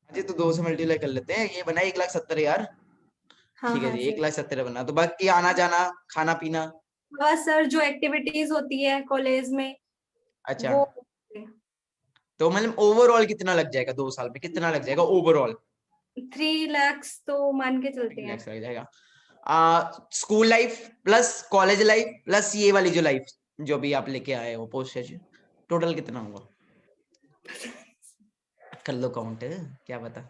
जी तो 2 से मल्टीप्लाई कर लेते हैं, ये बना 1,70,000। हाँ ठीक है हाँ जी सर। 1,70,000 बना, तो बाकी आना जाना खाना पीना? बस सर जो एक्टिविटीज होती है कॉलेज में अच्छा वो। तो मतलब ओवरऑल कितना लग जाएगा 2 साल में, कितना लग जाएगा ओवरऑल? 3 लाख तो मान के चलते 3 हैं। लाख लग जाएगा। School life plus college life plus ये वाली जो लाइफ जो भी आप लेके आए हो पोस्ट ग्रेजुएशन, टोटल कितना होगा? कर लो काउंट, क्या पता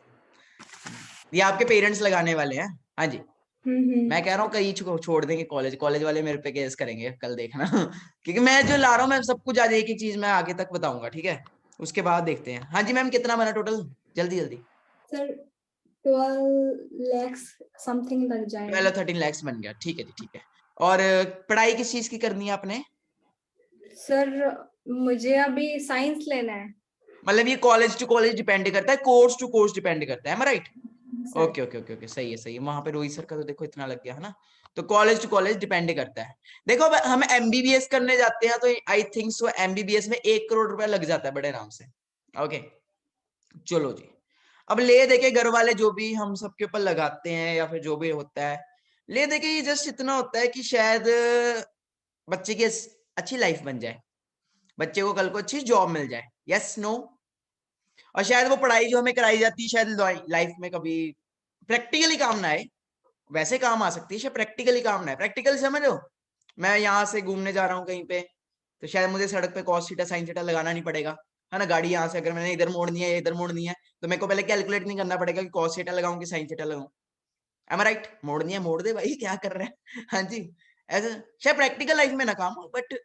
ये आपके पेरेंट्स लगाने वाले हैं। हाँ जी मैं कह रहा हूँ कहीं छोड़ देंगे कॉलेज, कॉलेज वाले मेरे पे केस करेंगे कल देखना। क्योंकि मैं जो ला रहा हूँ मैं सब कुछ आज एक एक चीज मैं आगे तक बताऊंगा, ठीक है उसके बाद देखते हैं। हाँ जी मैम कितना बना टोटल, जल्दी जल्दी? सर 12 लाख समथिंग लग जाएगा। 12-13 लाख बन गया, ठीक है जी ठीक है। और पढ़ाई किस चीज की करनी है आपने? सर मुझे अभी साइंस लेना है। मतलब ये कॉलेज टू कॉलेज डिपेंड करता है, कोर्स टू कोर्स डिपेंड करता है right? Sir. Okay okay okay okay सही है वहां पे रोहित सर का तो देखो इतना लग गया है ना, तो कॉलेज टू कॉलेज डिपेंड करता है। देखो अब हम MBBS करने जाते हैं तो आई थिंक सो MBBS में 1 करोड़ रुपया लग जाता है बड़े आराम से। ओके चलो जी अब ले देके घर वाले जो भी हम सबके ऊपर लगाते हैं या फिर जो भी होता है ले देके, ये जस्ट इतना होता है कि शायद बच्चे की अच्छी लाइफ बन जाए, बच्चे को कल को अच्छी जॉब मिल जाए, यस नो? और शायद वो पढ़ाई जो हमें कराई जाती है शायद लाइफ में कभी प्रैक्टिकली काम ना आए, वैसे काम आ सकती है शायद प्रैक्टिकली काम ना आए। प्रैक्टिकल समझ लो मैं यहाँ से घूमने जा रहा हूँ कहीं पे तो शायद मुझे सड़क पे cos थीटा sin थीटा लगाना नहीं पड़ेगा, है ना, गाड़ी यहाँ से अगर मैंने इधर मोड़नी है या इधर मोड़नी है तो मेरे को पहले कैलकुलेट नहीं करना पड़ेगा कि कॉस थीटा लगाऊं कि साइन थीटा लगाऊं। एम आई राइट? मोड़नी है मोड़ दे भाई, क्या कर रहे हैं। हाँ जी, ऐसा शायद प्रैक्टिकल लाइफ में ना काम हो, बट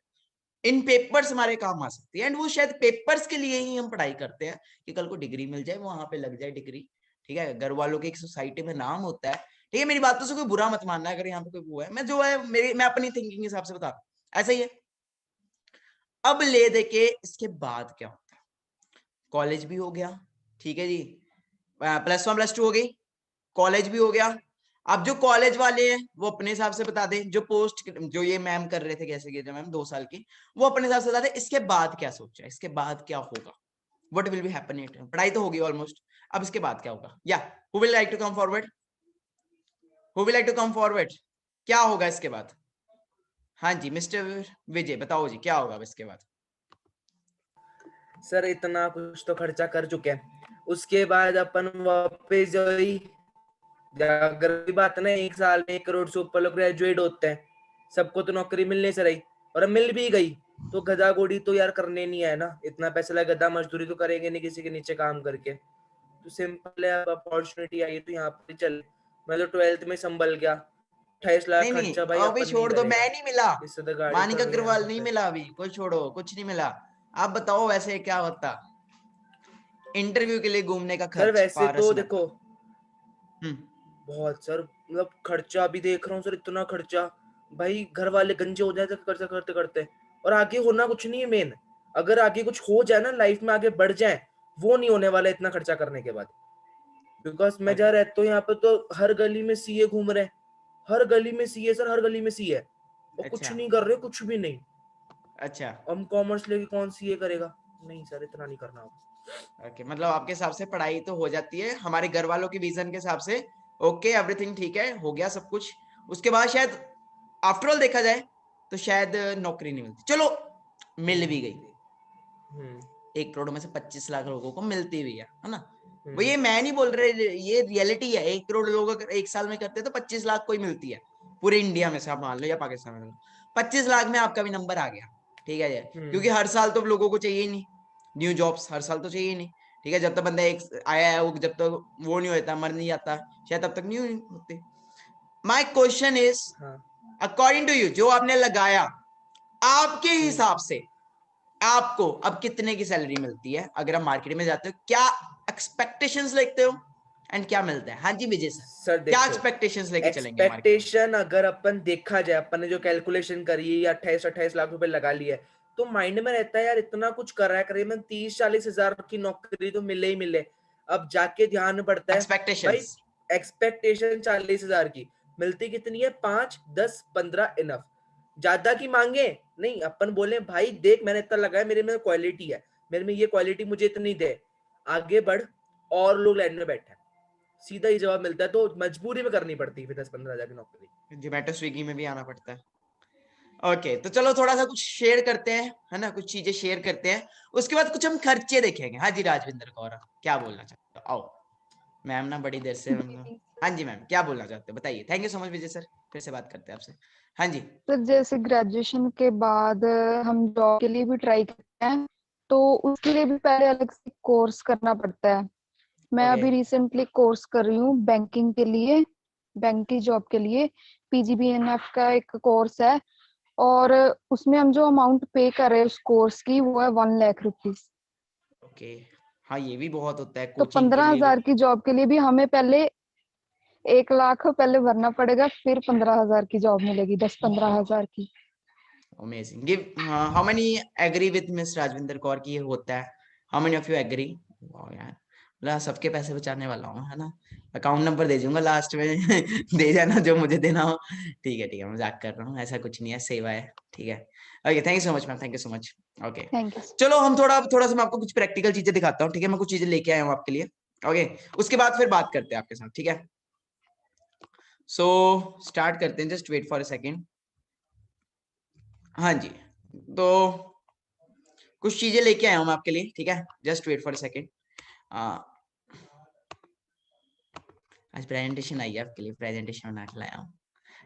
इन पेपर्स हमारे काम आ सकती है। एंड वो शायद पेपर्स के लिए ही हम पढ़ाई करते हैं कि कल को डिग्री मिल जाए, वहां पे लग जाए डिग्री, ठीक है, घर वालों के एक सोसाइटी में नाम होता है, ठीक है। मेरी बातों से कोई बुरा मत मानना अगर यहाँ पे कोई वो है, मैं जो है मेरी मैं अपनी थिंकिंग के हिसाब से बता रहा हूँ, ऐसा ही है। अब ले दे के इसके बाद क्या होता है, कॉलेज भी हो गया, ठीक है जी, +1 +2 हो गई, कॉलेज भी हो गया। अब जो कॉलेज वाले हैं वो अपने हिसाब से बता दें, जो पोस्ट जो ये मैम कर रहे थे कैसे की मैम 2 साल की, वो अपने हिसाब से बता दें इसके बाद क्या सोचा है, इसके बाद क्या होगा, what will be happen it. पढ़ाई तो होगी ऑलमोस्ट, अब इसके बाद क्या होगा, या who will like to come forward, who will like to come forward, क्या होगा इसके बाद। हाँ जी मिस्टर विजय बताओ जी, क्या होगा अब इसके बाद। सर इतना कुछ तो खर्चा कर चुके हैं, उसके बाद अपन वापस जो ही अगर कोई बात ना 1 साल में 1 करोड़ से ऊपर लोग ग्रेजुएट होते हैं, सबको तो नौकरी मिलने से रही, और अब मिल भी गई तो गधा गोड़ी तो यार करने नहीं है ना, इतना पैसा लगा, गधा मजदूरी तो करेंगे नहीं किसी के नीचे काम करके। तो सिंपल है, अब अपॉर्चुनिटी आई तो यहाँ पे चल, मैं तो 12th में संभल गया, 28 लाख नहीं नहीं खर्चा भाई अभी अपन छोड़ नहीं दो, करेगा, मैं नहीं मिला, इससे तो गाड़ी मानिका तो नहीं है अग्रवाल यहाँ नहीं पे। मिला अभी, कोई छोड़ो, कुछ नहीं मिला। आप बताओ वैसे क्या होता इंटरव्यू के लिए घूमने का सर खर्च वैसे पारस तो में। देखो बहुत सर, मतलब खर्चा अभी देख रहा हूँ सर, इतना खर्चा भाई, घर वाले गंजे हो जाते खर्चा करते करते, और आगे होना कुछ नहीं है मेन, अगर आगे कुछ हो जाए ना लाइफ में, आगे बढ़ जाए, वो नहीं होने वाला इतना खर्चा करने के बाद। बिकॉज मैं जहाँ रहता हूँ यहाँ पे तो हर गली में सीए घूम रहे हैं, हर गली में सीए सर, हर गली में सीए, और कुछ अच्छा नहीं कर रहे, कुछ भी नहीं। अच्छा हम कॉमर्स लेके कौन सीए करेगा, नहीं सर इतना नहीं करना होगा। ओके, मतलब आपके हिसाब से पढ़ाई तो हो जाती है, हमारे घर वालों की विजन के हिसाब से ओके एवरीथिंग ठीक है, हो गया सब कुछ, उसके बाद शायद आफ्टर ऑल देखा जाए तो शायद नौकरी नहीं मिलती, चलो मिल भी गई, 1 करोड़ में से 25 लाख लोगों को मिलती भी है ना। वो ये मैं नहीं बोल रहे, ये रियलिटी है, 1 करोड़ लोग अगर 1 साल में करते हैं तो 25 लाख कोई मिलती है पूरे इंडिया में से, आप मान लो या पाकिस्तान में, 25 लाख में आपका भी नंबर आ गया, ठीक है जी, क्योंकि हर साल तो लोगों को चाहिए ही नहीं न्यू जॉब्स, हर साल तो चाहिए ही नहीं, ठीक है, जब तक बंदा एक आया है, वो जब तक वो नहीं होता, मर नहीं जाता शायद, तब तक नहीं होते। My question is according to you, जो आपने लगाया, आपके हिसाब से आपको अब कितने की सैलरी मिलती है अगर आप मार्केट में जाते हो, क्या एक्सपेक्टेशंस लेते हो एंड क्या मिलता है। हाँ जी विजय सर क्या देखो, एक्सपेक्टेशंस लेके चलेंगे मार्केट एक्सपेक्टेशन अगर अपन देखा जाए, अपन ने जो कैलकुलेशन करी है, 28 लाख रुपए लगा लिए, तो माइंड में रहता है यार इतना कुछ कर रहा है, करीबन 30-40 हजार की नौकरी तो मिले ही मिले। अब जाके ध्यान पड़ता है भाई, एक्सपेक्टेशंस, एक्सपेक्टेशन 40 हजार की, मिलती कितनी है, 5, 10, 15 इनफ, ज्यादा की मांगे नहीं, अपन बोले भाई देख मैंने इतना लगाया, मेरे में क्वालिटी है, मेरे में ये क्वालिटी मुझे इतनी दे, आगे बढ़, और लोग लाइन में बैठे हैं, सीधा ही जवाब मिलता है, तो मजबूरी में करनी पड़ती है फिर 10-15 हजार की नौकरी। जोमेटो स्विगी में भी आना पड़ता है। ओके तो चलो थोड़ा सा कुछ शेयर करते हैं, है ना, कुछ चीजें शेयर करते हैं, उसके बाद कुछ हम खर्चे देखेंगे। हाँ जी राजविंदर कौर क्या बोलना चाहते हो, आओ मैम ना बड़ी देर से हाँ जी मैम क्या बोलना चाहते हो बताइए। Thank you so much Vijay sir, फिर से बात करते हैं आपसे। हाँ जी तो जैसे ग्रेजुएशन के बाद हम जॉब के लिए भी ट्राई करते हैं, तो उसके लिए भी पहले अलग से कोर्स करना पड़ता है। मैं ओके अभी रिसेंटली कोर्स कर रही हूँ बैंकिंग के लिए, बैंक की जॉब के लिए, PGBNF का एक कोर्स है, और उसमें हम जो अमाउंट पे कर रहे हैं उस कोर्स की, वो है 1 लाख रुपीज। ओके हाँ ये भी बहुत होता है तो कोचिंग के लिए 15,000 की जॉब के लिए भी हमें पहले 1 लाख पहले भरना पड़ेगा, फिर 15,000 की जॉब मिलेगी, 10-15,000 की। Amazing give how many agree with Miss Rajvinder Kaur की ये होता है, how many of you agree. वाह यार मतलब सबके पैसे बचाने वाला हूँ, है ना, अकाउंट नंबर दे दूंगा लास्ट में दे जाना जो मुझे देना हो। ठीक है मजाक कर रहा हूँ, ऐसा कुछ नहीं है, सेवा है, ठीक है। Okay thank you so much ma'am, thank you so much. Okay thank you. चलो हम थोड़ा सा मैं आपको कुछ प्रैक्टिकल चीजें दिखाता हूँ, ठीक है, मैं कुछ चीजें लेके आया हूँ आपके लिए। ओके उसके बाद फिर बात करते हैं आपके साथ, ठीक है। सो स्टार्ट करते हैं, just wait for a second. हाँ जी तो कुछ चीजें लेके आया हूँ मैं आपके लिए, ठीक है, just wait for a second. आज प्रेजेंटेशन आई है आपके लिए, प्रेजेंटेशन बना के लाया हूँ,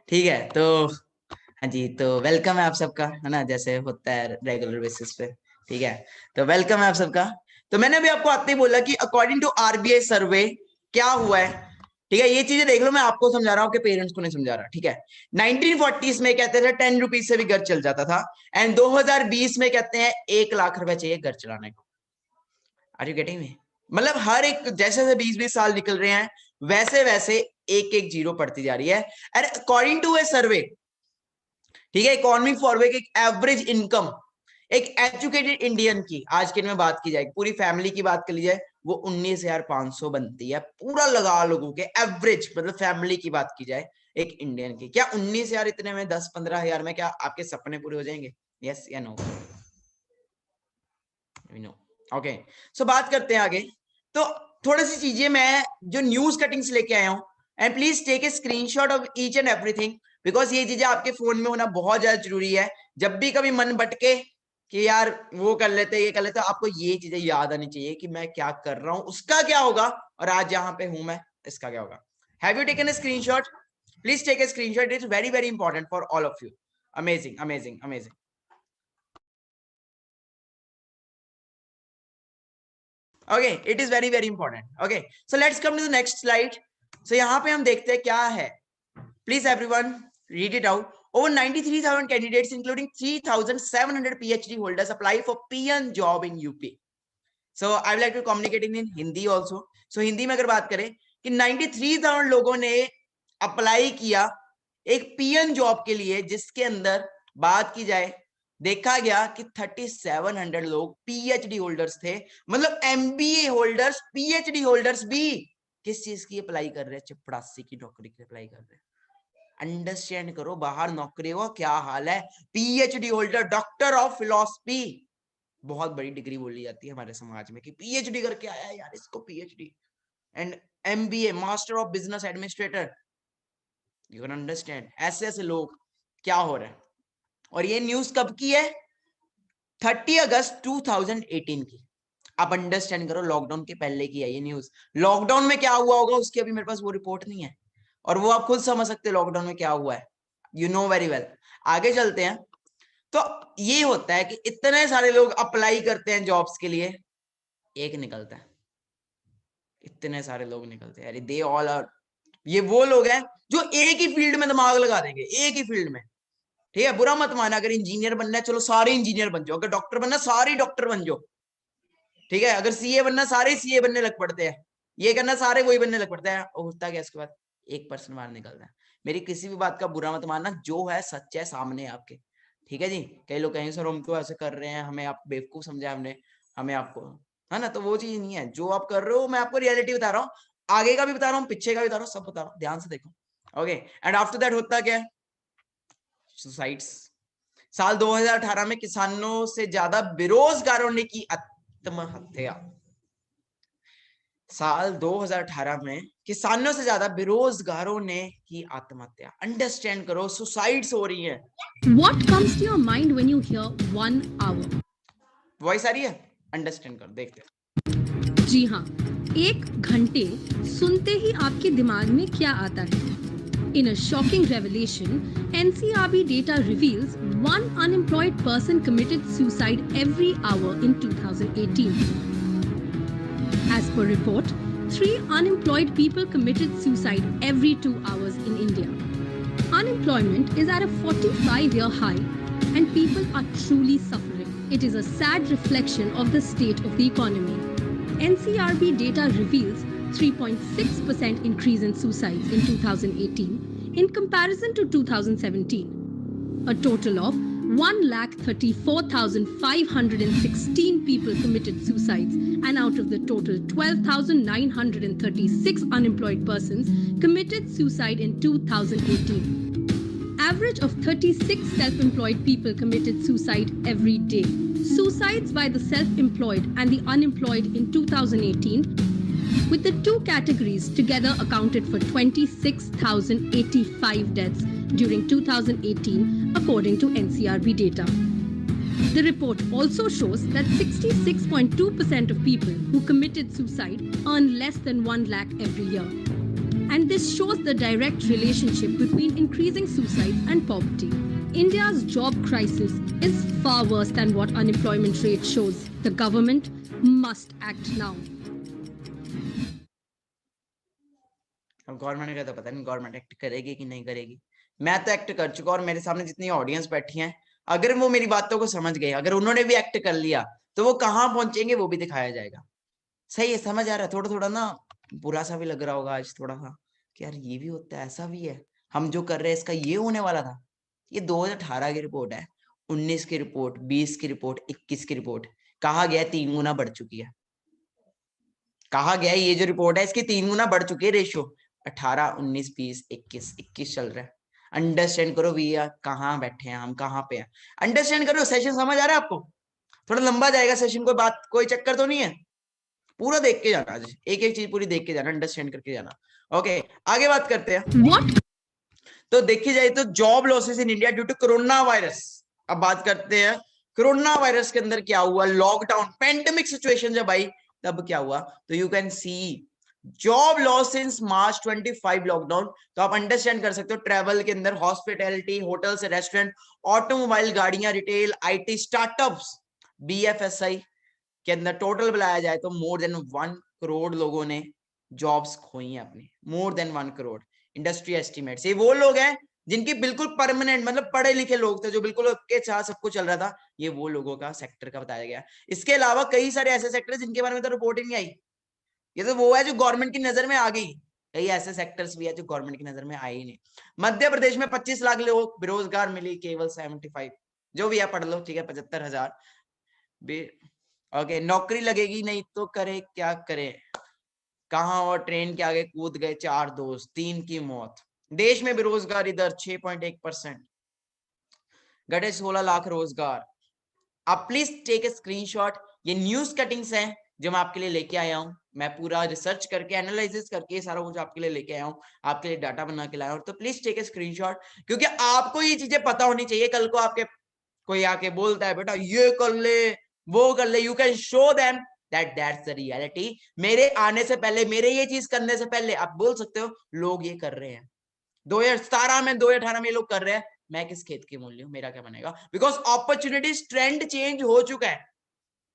ठीक है। तो हाँ जी तो वेलकम है आप सबका, है ना, जैसे होता है रेगुलर बेसिस पे, ठीक है, तो वेलकम है आप सबका। तो मैंने अभी आपको आते ही बोला कि अकॉर्डिंग टू आरबीआई सर्वे क्या हुआ है, ठीक है, ये चीजें देख लो, मैं आपको समझा रहा हूँ, आपके पेरेंट्स को नहीं समझा रहा, ठीक है। 1940s में कहते थे 10 रुपीज से भी घर चल जाता था, एंड 2020 में कहते हैं 1 लाख रुपए चाहिए घर चलाने को। Are you getting me? मतलब हर एक जैसे जैसे 20-20 साल निकल रहे हैं वैसे वैसे एक एक जीरो पड़ती जा रही है। एंड अकॉर्डिंग टू ए सर्वे, ठीक है, इकोनॉमिक फॉरवे की एवरेज इनकम एक एजुकेटेड इंडियन की आज के दिन में बात की जाएगी, पूरी फैमिली की बात कर ली जाए, वो 19,500 बनती है, पूरा लगा लोगों के एवरेज, मतलब फैमिली की बात की जाए एक इंडियन की। क्या 19,000 इतने में 10-15 हजार में क्या आपके सपने पूरे हो जाएंगे? यस या नो? नो। ओके, सो बात करते हैं आगे। तो थोड़ी सी चीजें मैं जो न्यूज कटिंग्स लेके आया हूं, and please take a screenshot of each and everything, because ये चीजें आपके फोन में होना बहुत ज्यादा जरूरी है। जब भी कभी मन भटके कि यार वो कर लेते ये कर लेते, आपको ये चीजें याद आनी चाहिए कि मैं क्या कर रहा हूं, उसका क्या होगा, और आज यहाँ पे हूं मैं, इसका क्या होगा। Have you taken a screenshot? Please take a screenshot, it is very very important for all of you. Amazing amazing amazing. Okay, it is very very important. Okay, so let's come to the next slide. So यहाँ पे हम देखते हैं क्या है. Please everyone read it out. Over 93,000 candidates, including 3,700 PhD holders, apply for PN job in UP. So I would like to communicate in Hindi also. So Hindi में अगर बात करें कि 93,000 लोगों ने अप्लाई किया एक PN जॉब के लिए, जिसके अंदर बात की जाए देखा गया कि 3,700 लोग पीएचडी होल्डर्स थे, मतलब एमबीए होल्डर्स, पीएचडी होल्डर्स भी किस चीज की अप्लाई कर रहे हैं? चपरासी की नौकरी की अप्लाई कर रहे हैं। अंडरस्टैंड करो बाहर नौकरी का क्या हाल है। PhD holder, doctor of philosophy, बहुत बड़ी डिग्री बोली जाती है हमारे समाज में कि पीएचडी करके आया है यार, इसको PhD. And MBA, master of business administrator, you can understand ऐसे ऐसे लोग क्या हो रहा है। और ये न्यूज कब की है? 30 अगस्त 2018 की। आप अंडरस्टैंड करो, लॉकडाउन के पहले की है ये न्यूज। लॉकडाउन में क्या हुआ होगा उसकी अभी मेरे पास वो रिपोर्ट नहीं है, और वो आप खुद समझ सकते हैं लॉकडाउन में क्या हुआ है, यू नो वेरी वेल। आगे चलते हैं। तो ये होता है कि इतने सारे लोग अप्लाई करते हैं जॉब्स के लिए, एक निकलता है, इतने सारे लोग निकलते हैं, दे ऑल आर, ये वो लोग हैं जो एक ही फील्ड में दिमाग लगा देंगे, एक ही फील्ड में, ठीक है। बुरा मत माना, अगर इंजीनियर बनना है चलो सारे इंजीनियर बन जाओ, अगर डॉक्टर बनना सारे डॉक्टर बन जाओ, ठीक है। अगर सीए बनना सारे सीए बनने लग पड़ते हैं, ये करना सारे वही बनने लग पड़ता है, और होता क्या इसके बाद 1% बाहर निकलता है। मेरी किसी भी बात का बुरा मत मानना, जो है सच है सामने आपके, ठीक है जी। कई लोग कहेंगे सर हम तो ऐसे कर रहे हैं, हमें आप बेवकूफ समझा हमने, हमें आपको, है ना, तो वो चीज नहीं है। जो आप कर रहे हो मैं आपको रियलिटी बता रहा हूँ, आगे का भी बता रहा हूँ, पीछे का भी बता रहा हूँ, सब बता रहा हूँ, ध्यान से देखो। ओके, एंड आफ्टर दैट होता क्या है? सुसाइड्स। साल 2018 में किसानों से ज्यादा बेरोजगारों ने की आत्महत्या। साल 2018 में किसानों से ज्यादा बेरोजगारों ने की आत्महत्या। अंडरस्टैंड करो, सुसाइड्स हो रही हैं। What comes to your mind when you hear 1 hour? Voice आ रही है? अंडरस्टैंड करो, देखते हैं। जी हाँ, 1 घंटे सुनते ही आपके दिमाग में क्या आता है? In a shocking revelation, NCRB data reveals 1 unemployed person committed suicide every hour in 2018. As per report, 3 unemployed people committed suicide every 2 hours in India. Unemployment is at a 45-year high and people are truly suffering. It is a sad reflection of the state of the economy. NCRB data reveals 3.6% increase in suicides in 2018 in comparison to 2017. A total of 1,34,516 people committed suicides, and out of the total 12,936 unemployed persons committed suicide in 2018. Average of 36 self-employed people committed suicide every day. Suicides by the self-employed and the unemployed in 2018, with the two categories together accounted for 26,085 deaths during 2018, according to NCRB data. The report also shows that 66.2% of people who committed suicide earn less than 1 lakh every year. and this shows the direct relationship between increasing suicides and poverty. India's job crisis is far worse than what unemployment rate shows. The government must act now. अब government का तो पता नहीं government act करेगी कि नहीं करेगी। मैं तो एक्ट कर चुका और मेरे सामने जितनी ऑडियंस बैठी है, अगर वो मेरी बातों को समझ गए, अगर उन्होंने भी एक्ट कर लिया तो वो कहाँ पहुंचेंगे वो भी दिखाया जाएगा। सही है, समझ आ रहा है। थोड़ा थोड़ा ना बुरा सा भी लग रहा होगा आज थोड़ा सा कि यार ये भी होता है, ऐसा भी है, हम जो कर रहे हैं इसका ये होने वाला था। ये 2018 की रिपोर्ट है, 19 की रिपोर्ट, 20 की रिपोर्ट, 21 की रिपोर्ट। कहा गया 3 गुना बढ़ चुकी है। कहा गया ये जो रिपोर्ट है इसकी 3 गुना बढ़ चुकी है रेशियो। 18, 19, 20, 21 चल रहा है। अंडरस्टैंड करो भैया कहाँ बैठे हैं हम, कहाँ पे हैं, अंडरस्टैंड करो। सेशन समझ आ रहा है आपको? थोड़ा लंबा जाएगा सेशन, कोई बात कोई चक्कर तो नहीं है। पूरा देख के जाना, आज एक एक चीज पूरी देख के जाना, अंडरस्टैंड करके जाना। ओके, आगे बात करते हैं। What? तो देखी जाए तो job losses in India due to corona virus. अब बात करते हैं कोरोना वायरस के अंदर क्या हुआ, लॉकडाउन पेंडेमिक सिचुएशन जब आई तब क्या हुआ। तो you can see job loss since March 25 lockdown. तो आप अंडरस्टैंड कर सकते हो ट्रैवल के अंदर, हॉस्पिटैलिटी, होटल्स, रेस्टोरेंट, ऑटोमोबाइल, गाड़ियां, रिटेल, आईटी, स्टार्टअप्स, बीएफएसआई के अंदर टोटल बुलाया जाए तो मोर देन 1 करोड़ लोगों ने जॉब्स खोई हैं अपनी। More than 1 crore industry estimates. ये वो लोग हैं जिनकी बिल्कुल परमानेंट, मतलब पढ़े लिखे लोग थे जो बिल्कुल के साथ सब कुछ चल रहा था, ये वो लोगों का सेक्टर का बताया गया। इसके अलावा कई सारे ऐसे सेक्टर जिनके बारे में तो रिपोर्टिंग नहीं आई। ये तो वो है जो गवर्नमेंट की नजर में आ गई। कई ऐसे सेक्टर्स भी है जो गवर्नमेंट की नजर में आए ही नहीं। मध्य प्रदेश में 25 लाख लोग बेरोजगार मिली, केवल 75, जो भी है पढ़ लो, ठीक है, 75,000। ओके, नौकरी लगेगी नहीं तो करे क्या करे, कहां और ट्रेन के आगे कूद गए 4 दोस्त, 3 की मौत। देश में बेरोजगारी दर 6.1%, घटे 16 लाख रोजगार। आप प्लीज टेक ए स्क्रीनशॉट। ये न्यूज कटिंग्स हैं जो मैं आपके लिए लेके आया हूं। मैं पूरा रिसर्च करके, एनालिसिस करके सारा कुछ आपके लिए लेके आया हूं, आपके लिए डाटा बना के लाया हूं। तो प्लीज टेक ए स्क्रीनशॉट, क्योंकि आपको ये चीजें पता होनी चाहिए। कल को आपके कोई आके बोलता है बेटा ये कर ले वो कर ले, you can show them that's the reality. मेरे आने से पहले, मेरे ये चीज करने से पहले आप बोल सकते हो लोग ये कर रहे हैं। 2017 में, 2018 में ये लोग कर रहे हैं, मैं किस खेत की मूल्य हूं, मेरा क्या बनेगा? बिकॉज अपॉर्चुनिटीज, ट्रेंड चेंज हो चुका है।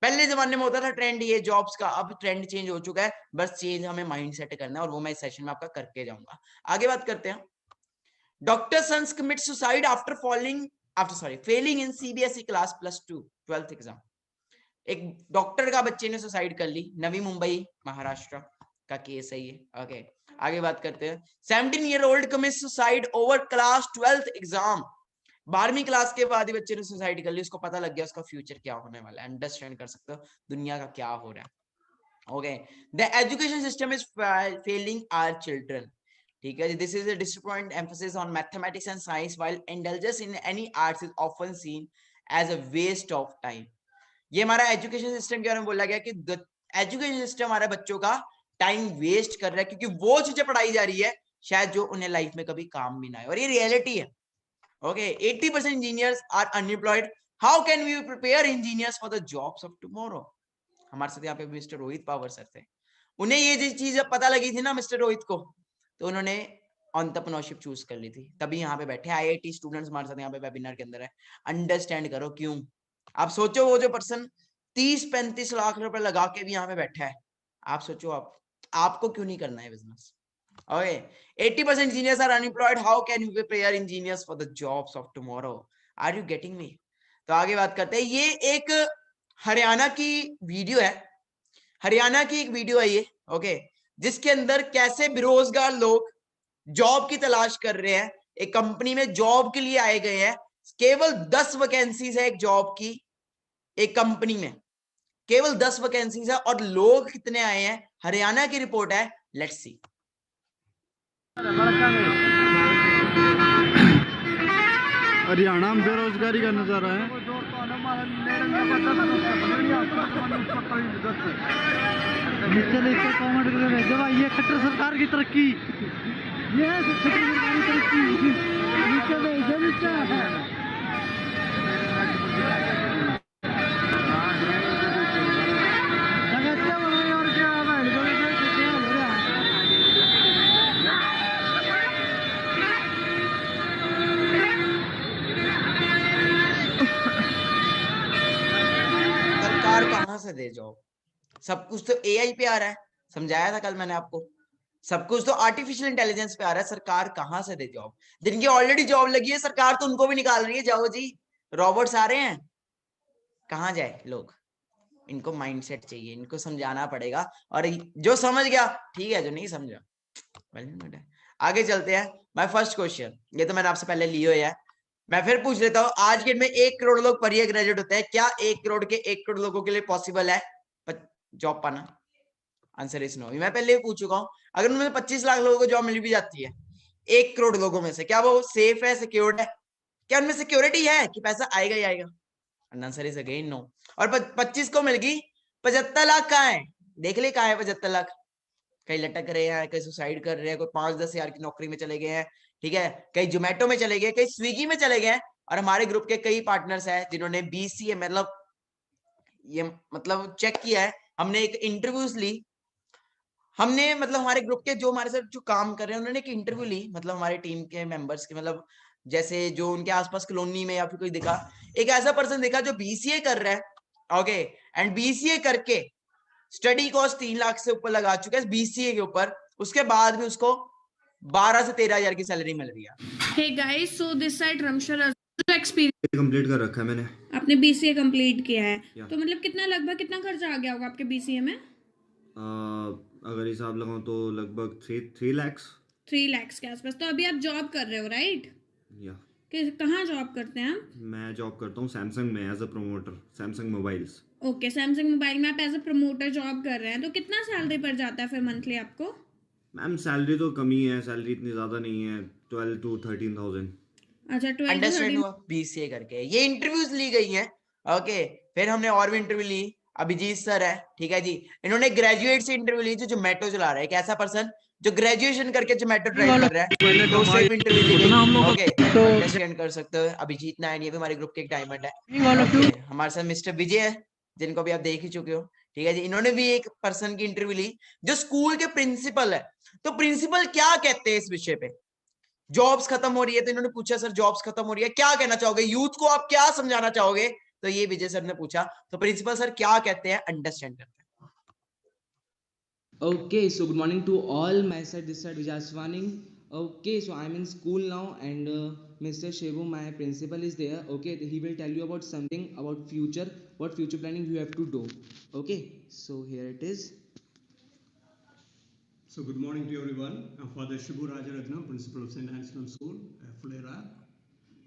पहले जमाने में होता था ट्रेंड ये जॉब्स का, अब ट्रेंड चेंज हो चुका है। बस चेंज हमें माइंड सेट करना है और वो मैं इस सेशन में आपका करके जाऊंगा। आगे बात करते हैं। Doctor sons commit suicide after failing in CBSE class +2 12th exam. एक डॉक्टर का बच्चे ने सुसाइड कर ली, नवी मुंबई महाराष्ट्र का केस है ये। ओके, आगे बात करते हैं। 17-year-old commits suicide over class 12th exam. 12वीं क्लास के बाद ही बच्चे ने सुसाइड कर ली, उसको पता लग गया उसका फ्यूचर क्या होने वाला है। अंडरस्टैंड कर सकते हो दुनिया का क्या हो रहा है। Okay, the education system is failing our children. ठीक है, this is a disappoint emphasis on mathematics and science while indulgence in any arts is often seen as a waste of time. ये हमारा एजुकेशन सिस्टम के बारे में बोला गया कि एजुकेशन सिस्टम हमारे बच्चों का टाइम वेस्ट कर रहा है, क्योंकि वो चीजें पढ़ाई जा रही है शायद जो उन्हें लाइफ में कभी काम भी ना आए, और ये रियलिटी है। Okay, 80% engineers are unemployed. How can we prepare engineers for the jobs of tomorrow? हमारे साथ यहाँ पे मिस्टर रोहित पावर सर थे। उन्हें ये चीज पता लगी थी ना मिस्टर रोहित को, तो उन्होंने एंटरप्रेन्योरशिप चूज कर ली थी, तभी यहाँ पे बैठे। आईआईटी स्टूडेंट्स हमारे साथ यहाँ पे वेबिनार के अंदर है। अंडरस्टैंड करो क्यों। आप सोचो वो जो पर्सन 30-35 लाख रुपए लगा के भी यहाँ पे बैठा है, आप सोचो आपको क्यों नहीं करना है business. Okay, 80% engineers are unemployed. How can you prepare engineers for the jobs of tomorrow? Are you getting me? तो आगे बात करते हैं। ये एक हरियाणा की वीडियो है, हरियाणा की एक वीडियो है ये। ओके, जिसके अंदर कैसे बेरोजगार लोग जॉब की तलाश कर रहे हैं, एक कंपनी में जॉब के लिए आए गए हैं। केवल 10 वैकेंसीज है एक जॉब की, एक कंपनी में केवल 10 वैकेंसीज है, और लोग कितने आए हैं। हरियाणा की रिपोर्ट है, लेट्स सी। हरियाणा में बेरोजगारी का नजारा है। नीचे लिखकर कमेंट करके भेजो भाई, ये खट्टर सरकार की तरक्की, ये है खट्टर सरकार की तरक्की। नीचे भेजो, नीचे और क्या से दे जॉब? सब कुछ तो एआई पे आ रहा है, समझाया था कल मैंने आपको। सब कुछ तो आर्टिफिशियल इंटेलिजेंस पे आ रहा है, सरकार कहाँ से दे जॉब? जिनकी ऑलरेडी जॉब लगी है सरकार तो उनको भी निकाल रही है, जाओ जी रॉबोट्स आ रहे हैं, कहाँ जाए लोग? इनको माइंडसेट चाहिए, इनको समझाना पड़ेगा। और जो समझ गया ठीक है, जो नहीं समझा आगे चलते हैं। माय फर्स्ट क्वेश्चन, ये तो मैंने आपसे पहले लिया है, मैं फिर पूछ लेता हूँ। आज के डेट में 1 करोड़ लोग पर ईयर ग्रेजुएट होते हैं, क्या 1 करोड़ के 1 करोड़ लोगों के लिए पॉसिबल है जॉब पाना? Answer is no. मैं पहले भी पूछ चुका हूँ, अगर उनमें 25 लाख लोगों को जॉब मिल भी जाती है 1 करोड़ लोगों में से, क्या वो सेफ है, सिक्योर्ड है? क्या उनमें सिक्योरिटी है कि पैसा आएगा ही आएगा? Answer is again no. और 25 को मिल गई, 75 लाख कहाँ है? देख ले कहाँ है 75 लाख? कहीं लटक रहे हैं, कहीं सुसाइड कर रहे हैं, कोई 5-10 हजार की नौकरी में चले गए हैं, ठीक है, कहीं जोमेटो में चले गए, कहीं स्विगी में चले गए हैं। और हमारे ग्रुप के कई पार्टनर्स हैं जिन्होंने बीसीए मतलब चेक किया है, हमने एक इंटरव्यूज ली, हमने मतलब हमारे ग्रुप के जो हमारे साथ जो काम कर रहे हैं उन्होंने एक इंटरव्यू ली, मतलब हमारे टीम के मेंबर्स की, मतलब जैसे जो उनके आसपास कॉलोनी में या फिर कोई दिखा, एक ऐसा पर्सन दिखा जो बीसीए कर रहा है, ओके, एंड बीसीए करके स्टडी कॉस्ट 3 लाख से ऊपर लगा चुका है बीसीए के ऊपर, उसके बाद भी उसको 12 से 13 हजार की सैलरी मिल रही है। Hey guys, so this side Ramshar experience complete कर रखा है मैंने। आपने बीसीए कंप्लीट किया है, या। तो मतलब कितना लगभग कितना खर्चा आ गया होगा आपके बीसीए में? अगर हिसाब लगाऊं तो लगभग 3 लाख 3 लाख के आसपास। तो अभी आप जॉब कर रहे हो, राइट? या। कहाँ जॉब करते हैं आप? मैं जॉब करता हूँ सैमसंग में as a promoter, Samsung mobiles. Okay, Samsung mobile में आप एज अ प्रमोटर जॉब कर रहे हैं, तो कितना सैलरी पड़ जाता है फिर मंथली आपको? मैम सैलरी तो कम ही है, सैलरी इतनी ज्यादा नहीं है, 12 to 13,000। अच्छा, 12 to अंडरस्टैंड 13। हुआ? बीसीए करके ये इंटरव्यूज ली गई हैं, ओके। फिर हमने और भी इंटरव्यू ली, अभिजीत सर है, ठीक है जी, इन्होंने ग्रेजुएट से इंटरव्यू ली जो जोमेटो चला रहा है, एक ऐसा पर्सन जो ग्रेजुएशन करके जोमेटो ड्राइव कर रहा है, तो उससे भी इंटरव्यू ली गई, ओके। अंडरस्टैंड कर सकते हो, अभिजीत नारायण ये भी हमारे ग्रुप के एक डायमंड है, ओके। हमारे साथ मिस्टर विजय है जिनको भी आप देख ही चुके हो, ठीक है जी, इन्होंने भी एक पर्सन की इंटरव्यू ली जो स्कूल के प्रिंसिपल है। तो प्रिंसिपल क्या कहते हैं इस विषय पे? जॉब्स खत्म हो रही है, तो इन्होंने पूछा सर जॉब्स खत्म हो रही है, क्या कहना चाहोगे यूथ को, आप क्या समझाना चाहोगे? तो ये विजय सर ने पूछा, तो प्रिंसिपल सर क्या कहते हैं, अंडरस्टैंड करते हैं। Okay, so good morning to all. My side, this side Vijaswani. Okay, so I'm in school now, and Mr. Shebu, my principal, is there. Okay, he will tell you about something about future, what future planning you have to do. Okay, so here it is. So good morning to everyone. I'm Father Shibu Rajaratnam, principal of St. Anselm School, Fulera.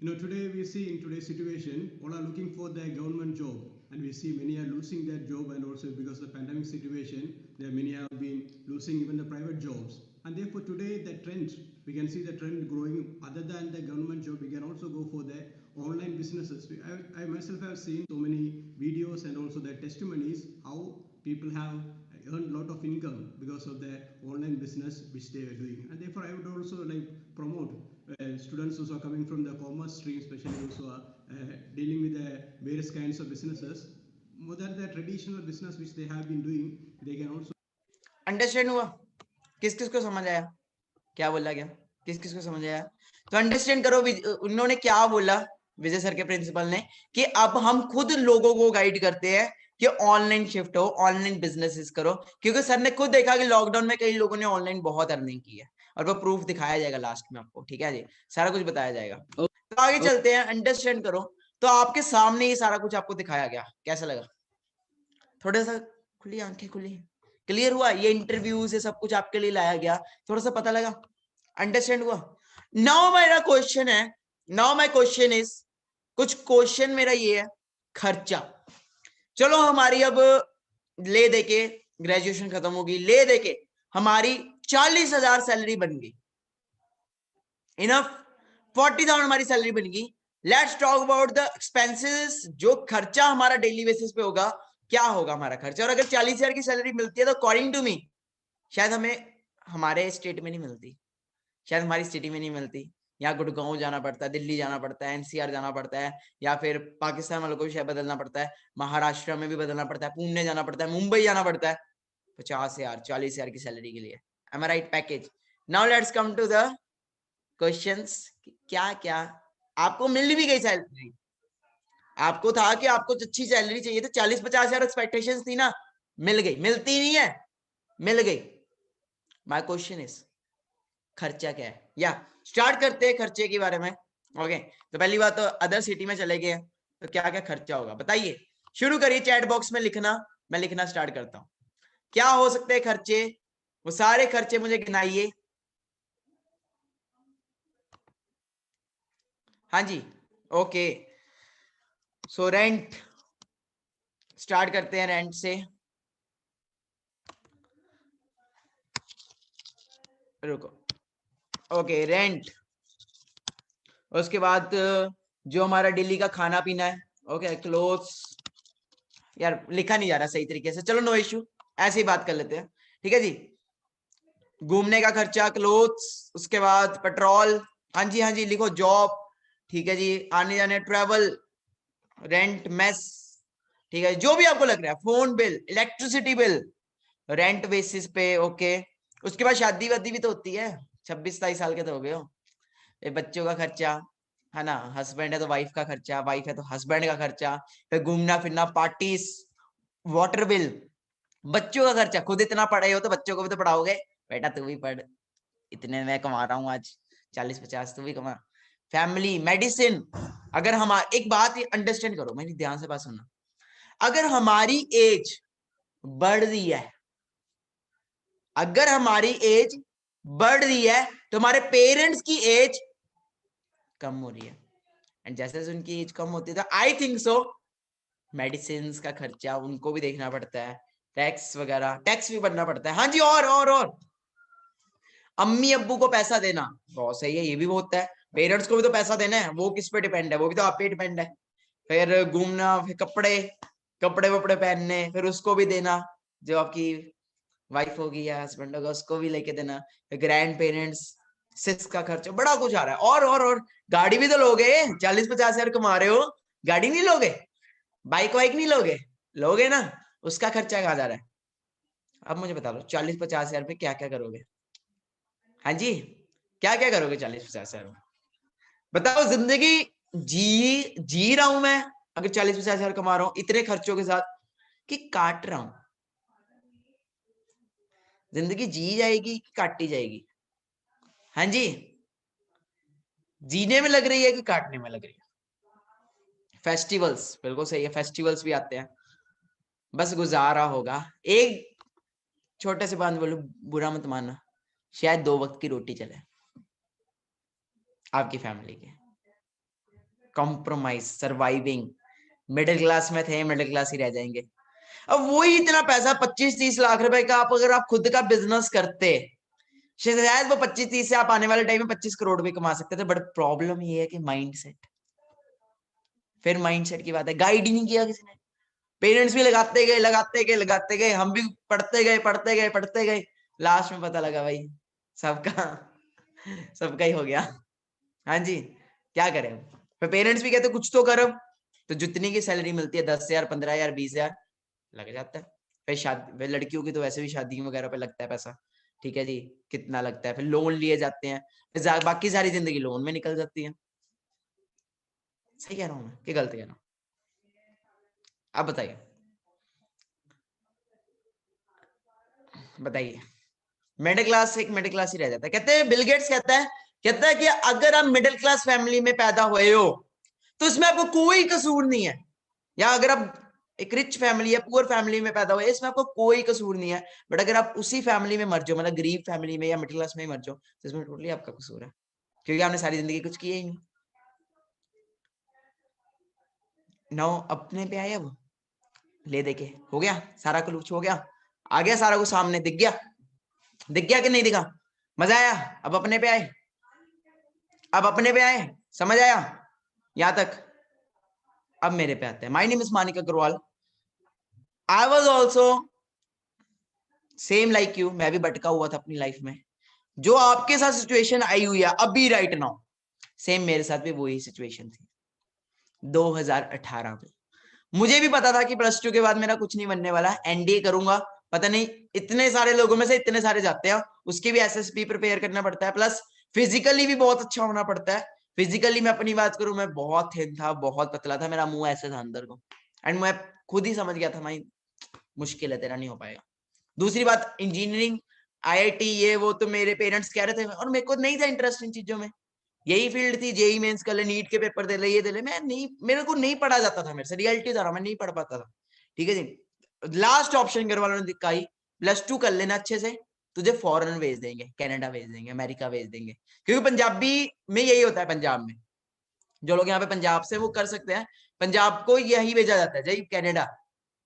Today we see in today's situation, all are looking for their government job, and we see many are losing their job, and also because of the pandemic situation, there many have been losing even the private jobs. And therefore today the trend, we can see the trend growing. Other than the government job, we can also go for the online businesses. I myself have seen so many videos and also their testimonies how people have earned a lot of income because of the online business which they are doing. And therefore I would also like promote students who are coming from the commerce stream, especially those who are dealing with the various kinds of businesses, more than the traditional business which they have been doing, they can also. Understand हुआ? किस किस को समझ आया क्या बोला गया? किस किस को समझ आया? तो अंडरस्टैंड करो, उन्होंने क्या बोला विजय सर के प्रिंसिपल ने, कि अब हम खुद लोगों को गाइड करते हैं कि ऑनलाइन शिफ्ट हो, ऑनलाइन बिजनेसेस करो, क्योंकि सर ने खुद देखा कि लॉकडाउन में कई लोगों ने ऑनलाइन बहुत अर्निंग की है, और वो प्रूफ दिखाया जाएगा लास्ट में आपको, ठीक है जी, सारा कुछ बताया जाएगा। तो आगे चलते हैं, अंडरस्टैंड करो। तो आपके सामने ये सारा कुछ आपको दिखाया गया, कैसा लगा? थोड़ा सा खुली आंखें खुली, क्लियर हुआ? ये इंटरव्यूज ये सब कुछ आपके लिए लाया गया, थोड़ा सा पता लगा, अंडरस्टैंड हुआ? नाउ मेरा क्वेश्चन है, नाउ माय क्वेश्चन इज, कुछ क्वेश्चन मेरा ये है, खर्चा। चलो हमारी अब ले देके ग्रेजुएशन खत्म होगी, ले देके हमारी 40,000 सैलरी बन गई, इनफ 40,000 हमारी सैलरी बन गई। Let's talk about the expenses, जो खर्चा हमारा डेली बेसिस पे होगा, क्या होगा हमारा खर्चा? और अगर 40,000 की सैलरी मिलती है तो अकॉर्डिंग टू मी शायद हमें हमारे स्टेट में नहीं मिलती, शायद हमारी सिटी में नहीं मिलती, या गुड़गांव जाना पड़ता है, दिल्ली जाना पड़ता है, एनसीआर जाना पड़ता है, या फिर पाकिस्तान वालों को भी शायद बदलना पड़ता है, महाराष्ट्र में भी बदलना पड़ता है, पुणे जाना पड़ता है, मुंबई जाना पड़ता है 50,000 40,000 की सैलरी के लिए। Am I right? Package. Now let's come to the questions. क्या क्या आपको मिल भी गई सैलरी, आपको था कि आपको अच्छी सैलरी चाहिए, तो 40-50 हजार एक्सपेक्टेशंस थी ना, मिल गई, मिलती नहीं है, मिल गई। माय क्वेश्चन इज खर्चा क्या है? या स्टार्ट करते हैं खर्चे के बारे में। ओके, तो पहली बात तो अदर सिटी में चले गए, तो क्या क्या खर्चा होगा बताइए, शुरू करिए चैट बॉक्स में लिखना, मैं लिखना स्टार्ट करता हूं। क्या हो सकते हैं खर्चे, वो सारे खर्चे मुझे गिनाइए। हाँ जी, ओके, सो रेंट, स्टार्ट करते हैं रेंट से। रुको, ओके रेंट, उसके बाद जो हमारा डेली का खाना पीना है, ओके क्लोथ्स, यार लिखा नहीं जा रहा सही तरीके से, चलो नो इश्यू, ऐसे ही बात कर लेते हैं, ठीक है जी। घूमने का खर्चा, क्लोथ्स, उसके बाद पेट्रोल, हाँ जी हाँ जी लिखो, जॉब, ठीक है जी, आने जाने ट्रैवल, रेंट, मेस, ठीक है, जो भी आपको लग रहा है, phone bill, electricity bill, rent basis पे, ओके। उसके बाद शादी वादी भी तो होती है, 26-27 साल के तो हो गए हो, बच्चों का खर्चा है ना, हस्बैंड है तो वाइफ का खर्चा, वाइफ है तो हस्बैंड का खर्चा, फिर घूमना फिरना, पार्टीज, वाटर बिल, बच्चों का खर्चा, खुद इतना पढ़े हो तो बच्चों को भी तो पढ़ाओगे, बेटा तू भी पढ़, इतने मैं कमा रहा हूँ आज 40-50, तू भी कमा। फैमिली, मेडिसिन, अगर हम एक बात अंडरस्टैंड करो, मेरी ध्यान से बात सुनना, अगर हमारी एज बढ़ रही है, अगर हमारी एज बढ़ रही है तो हमारे पेरेंट्स की एज कम हो रही है, एंड जैसे जैसे उनकी एज कम होती है तो आई थिंक सो मेडिसिन का खर्चा उनको भी देखना पड़ता है, टैक्स वगैरह, टैक्स भी भरना पड़ता है। हाँ जी, और अम्मी अब्बू को पैसा देना बहुत सही है, ये भी बहुत है, पेरेंट्स को भी तो पैसा देना है, वो किस पे डिपेंड है, वो भी तो आप पे डिपेंड है। फिर घूमना, फिर कपड़े वपड़े पहनने, फिर उसको भी देना, जो आपकी वाइफ होगी या हस्बैंड होगा उसको भी लेके देना, ग्रैंड पेरेंट्स, सिक्स का खर्चा, बड़ा कुछ आ रहा है। और गाड़ी भी तो लोगे, 40-50 हजार कमा रहे हो, गाड़ी नहीं लोगे, बाइक वाइक नहीं लोगे ना, उसका खर्चा कहाँ जा रहा है? अब मुझे बता दो 40-50 हजार पे क्या क्या करोगे? हाँ जी, क्या क्या करोगे 40-50 हजार में? बताओ, जिंदगी जी रहा हूं मैं, अगर 40-50 हजार कमा रहा हूं इतने खर्चों के साथ, कि काट रहा हूं? जिंदगी जी जाएगी कि काटी जाएगी? हाँ जी, जीने में लग रही है कि काटने में लग रही है? फेस्टिवल्स, बिल्कुल सही है, फेस्टिवल्स भी आते हैं, बस गुजारा होगा। एक छोटे से बात बोलूं, बुरा मत मानना, शायद 2 वक्त की रोटी चले आपकी फैमिली के, कॉम्प्रोमाइज, सर्वाइविंग, मिडिल क्लास में थे, मिडिल क्लास ही रह जाएंगे। अब वही इतना पैसा 25-30 लाख रुपए का, आप अगर आप खुद का बिजनेस करते, शायद वो 25-30 से आप आने वाले टाइम में 25 करोड़ भी कमा सकते थे, बट प्रॉब्लम ये है कि माइंडसेट, फिर माइंडसेट की बात है, गाइड ही नहीं किया किसी ने, पेरेंट्स भी लगाते गए, हम भी पढ़ते गए, लास्ट में पता लगा भाई सबका ही हो गया। हाँ जी, क्या करें, फिर पेरेंट्स भी कहते कुछ तो करो, तो जितनी की सैलरी मिलती है 10,000, 15,000, 20,000 लग जाता है। फिर शादी, फिर लड़कियों की तो वैसे भी शादी वगैरह पे लगता है पैसा, ठीक है जी, कितना लगता है, फिर लोन लिए जाते हैं, फिर बाकी सारी जिंदगी लोन में निकल जाती है। सही कह रहा हूं मैं कि गलत कह रहा हूं? अब बताइए, मिडिल क्लास एक मिडिल क्लास ही रह जाता है। कहते हैं, बिल गेट्स कहता है कि अगर आप मिडिल क्लास फैमिली में पैदा हुए हो तो इसमें आपको कोई कसूर नहीं है, या अगर आप एक रिच फैमिली या पुअर फैमिली में पैदा हुए, इसमें आपको कोई कसूर नहीं है, बट अगर आप उसी फैमिली में मर जाओ, मतलब गरीब फैमिली में या मिडिल क्लास में ही मर जाओ, तो इसमें टोटली आपका कसूर है, क्योंकि आपने सारी जिंदगी कुछ किया ही नहीं। नौ अपने पे आए, अब ले देके हो गया सारा कुछ, हो गया, आ गया सारा कुछ सामने, दिख गया कि नहीं दिखा? मजा आया? अब अपने पे आए, समझ आया यहां तक? अब मेरे पे आते हैं। My name is Manik Agarwal, I was also same like you, मैं भी भटका हुआ था अपनी लाइफ में, जो आपके साथ सिचुएशन आई हुई है अभी राइट नाउ, सेम मेरे साथ भी वही सिचुएशन थी 2018 में। मुझे भी पता था कि +2 के बाद मेरा कुछ नहीं बनने वाला, एनडीए करूंगा, पता नहीं इतने सारे लोगों में से इतने सारे जाते हैं, उसकी भी एसएसबी प्रिपेयर करना पड़ता है, प्लस फिजिकली भी बहुत अच्छा होना पड़ता है, फिजिकली मैं अपनी बात करूं, मैं बहुत थिन था, बहुत पतला था, मेरा मुंह ऐसे था अंदर को, एंड मैं खुद ही समझ गया था भाई मुश्किल है, तेरा नहीं हो पाएगा। दूसरी बात, इंजीनियरिंग IIT ये वो तो मेरे पेरेंट्स कह रहे थे, और मेरे को नहीं था इंटरेस्ट इन चीजों में। यही फील्ड थी, जेई मेंस कर ले, नीट के पेपर दे ले, ये दे ले, मैं नहीं, मेरे को नहीं पढ़ा जाता था, मेरे से रियलिटी था, मैं नहीं पढ़ पाता था। ठीक है जी। लास्ट ऑप्शन घर वालों ने दिखाई, +2 कर लेना अच्छे से, तुझे फॉरेन भेज देंगे, कनाडा भेज देंगे, अमेरिका भेज देंगे, क्योंकि पंजाबी में यही होता है। पंजाब में जो लोग यहाँ पे पंजाब से वो कर सकते हैं, पंजाब को यही भेजा जाता है, जय कनाडा।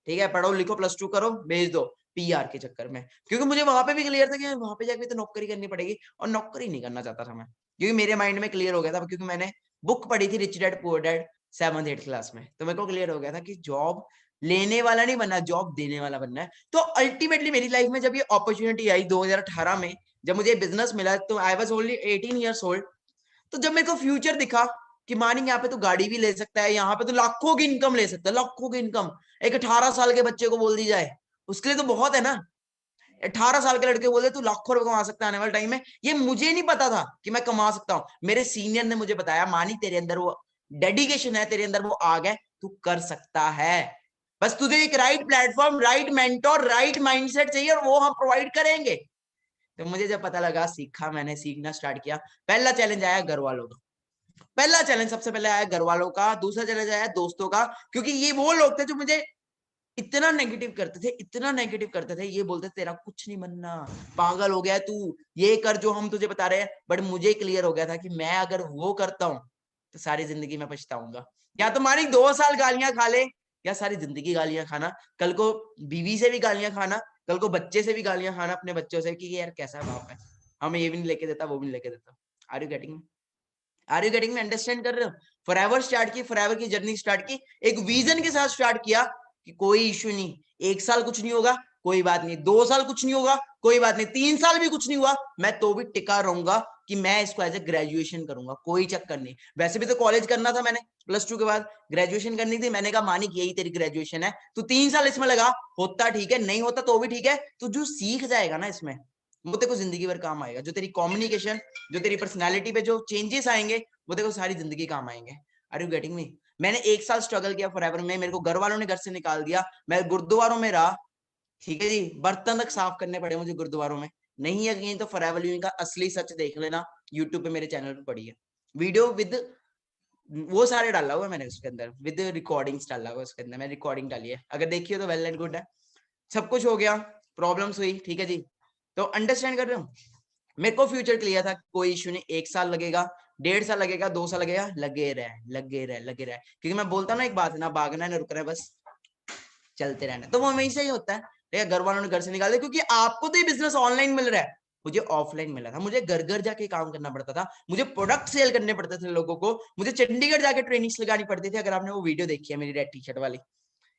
ठीक है, पढ़ो लिखो, +2 करो, भेज दो PR के चक्कर में। क्योंकि मुझे वहां पे भी क्लियर था कि वहां पे जाके तो नौकरी करनी पड़ेगी, और नौकरी नहीं करना चाहता था मैं, क्योंकि मेरे माइंड में क्लियर हो गया था, क्योंकि मैंने बुक पढ़ी थी rich dad poor dad 7th 8th class में, तो मेरे को क्लियर हो गया था कि जॉब लेने वाला नहीं बनना, जॉब देने वाला बनना है। तो अल्टीमेटली मेरी लाइफ में जब ये अपॉर्चुनिटी आई 2018 में, जब मुझे बिजनेस मिला, तो I was only 18 years old। तो जब मेरे को फ्यूचर दिखा कि मानिंग यहाँ पे तो गाड़ी भी ले सकता है, यहाँ पे तो लाखों की इनकम ले सकता है, लाखों की इनकम एक 18 साल के बच्चे को बोल दी जाए, उसके लिए तो बहुत है ना। 18 साल के लड़के बोले तू लाखों रुपए कमा सकता है आने वाले टाइम में, ये मुझे नहीं पता था कि मैं कमा सकता हूँ। मेरे सीनियर ने मुझे बताया, मानी तेरे अंदर वो डेडिकेशन है, तेरे अंदर वो आग है, तू कर सकता है, बस तुझे एक right platform, right mentor, right mindset चाहिए, और वो हम प्रोवाइड करेंगे। तो मुझे जब पता लगा, सीखा, मैंने सीखना स्टार्ट किया। पहला चैलेंज आया घर वालों का, पहला चैलेंज सबसे पहले आया घर वालों का, दूसरा चैलेंज आया दोस्तों का, क्योंकि ये वो लोग थे जो मुझे इतना नेगेटिव करते थे, इतना नेगेटिव करते थे, ये बोलते तेरा कुछ नहीं बनना, पागल हो गया तू, ये कर जो हम तुझे बता रहे हैं। बट मुझे क्लियर हो गया था कि मैं अगर वो करता हूँ तो सारी जिंदगी में पछताऊंगा। या तो मानी 2 साल गालियां खा ले, या सारी जिंदगी गालियां खाना, कल को बीवी से भी गालियां खाना, कल को बच्चे से भी गालियां खाना, अपने बच्चों से कि यार कैसा बाप है, हमें ये भी नहीं लेके देता, वो भी नहीं लेके देता। Are you getting me? Understand कर रहे हो? फॉरएवर स्टार्ट की, फॉरएवर की जर्नी स्टार्ट की, एक विजन के साथ स्टार्ट किया कि कोई इश्यू नहीं, 1 साल कुछ नहीं होगा, कोई बात नहीं, 2 साल कुछ नहीं होगा, कोई बात नहीं, 3 साल भी कुछ नहीं हुआ, मैं तो भी टिका रहूंगा कि मैं इसको एज ए ग्रेजुएशन करूंगा, कोई चक्कर नहीं। वैसे भी तो कॉलेज करना था मैंने, +2 के बाद ग्रेजुएशन करनी थी। मैंने कहा मानिक यही तेरी ग्रेजुएशन है, तू 3 साल इसमें लगा, होता ठीक है, नहीं होता तो भी ठीक है, तू जो सीख जाएगा ना इसमें, वो तेरे को जिंदगी भर काम आएगा। जो तेरी कम्युनिकेशन, जो तेरी पर्सनैलिटी पे जो चेंजेस आएंगे, वो देखो सारी जिंदगी काम आएंगे। Are you getting me? मैंने 1 साल स्ट्रगल किया फॉरएवर में, मेरे को घर वालों ने घर से निकाल दिया, मैं गुरुद्वारों में रहा, ठीक है जी, बर्तन तक साफ करने पड़े मुझे गुरुद्वारों में। नहीं यकीन तो फॉरएवर लिविंग का असली सच देख लेना, यूट्यूब पे मेरे चैनल पे पड़ी है वीडियो, विद वो सारे डाला हुआ है मैंने उसके अंदर, विद रिकॉर्डिंग्स डाला हुआ है उसके अंदर, मैंने रिकॉर्डिंग डाली है, अगर देखिए तो वेल एंड गुड है। सब कुछ हो गया, प्रॉब्लम्स हुई, ठीक है जी, तो अंडरस्टैंड कर रहे हो? मेरे को फ्यूचर क्लियर था, कोई इश्यू नहीं, 1 साल लगेगा, 1.5 साल लगेगा, 2 साल लगेगा, लगे रहे, क्योंकि मैं बोलता हूँ ना एक बात, ना भागना है ना रुकना है, बस चलते रहना। तो वो हमेशा ही होता है। ठीक है, घर वालों ने घर से निकाल दिया, क्योंकि आपको तो ये बिजनेस ऑनलाइन मिल रहा है, मुझे ऑफलाइन मिला था, मुझे घर घर जाके काम करना पड़ता था, मुझे प्रोडक्ट सेल करने पड़ते थे लोगों को, मुझे चंडीगढ़ जाके ट्रेनिंग्स लगानी पड़ती थी। अगर आपने वो वीडियो देखी है मेरी रेड टी-शर्ट वाली,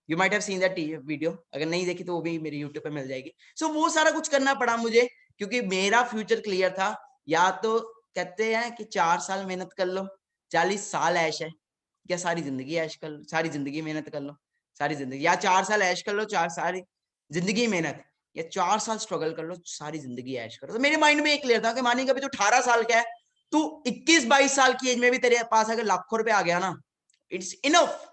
you might have seen that video, अगर नहीं देखी तो वो भी मेरे यूट्यूब पे मिल जाएगी। सो वो सारा कुछ करना पड़ा मुझे, क्योंकि मेरा फ्यूचर क्लियर था। या तो कहते हैं कि 4 साल मेहनत कर लो, 40 साल ऐश है, या सारी जिंदगी ऐश कर लो, सारी जिंदगी मेहनत कर लो, सारी जिंदगी, या 4 साल ऐश कर लो, 4 साल जिंदगी मेहनत, या 4 साल स्ट्रगल कर लो, सारी जिंदगी ऐश करो। तो मेरे माइंड में एक क्लियर था कि मानिए कभी तो 18 साल का है, तू 21-22 साल की एज में भी तेरे पास अगर लाखों रुपए आ गया ना, इट्स इनफ।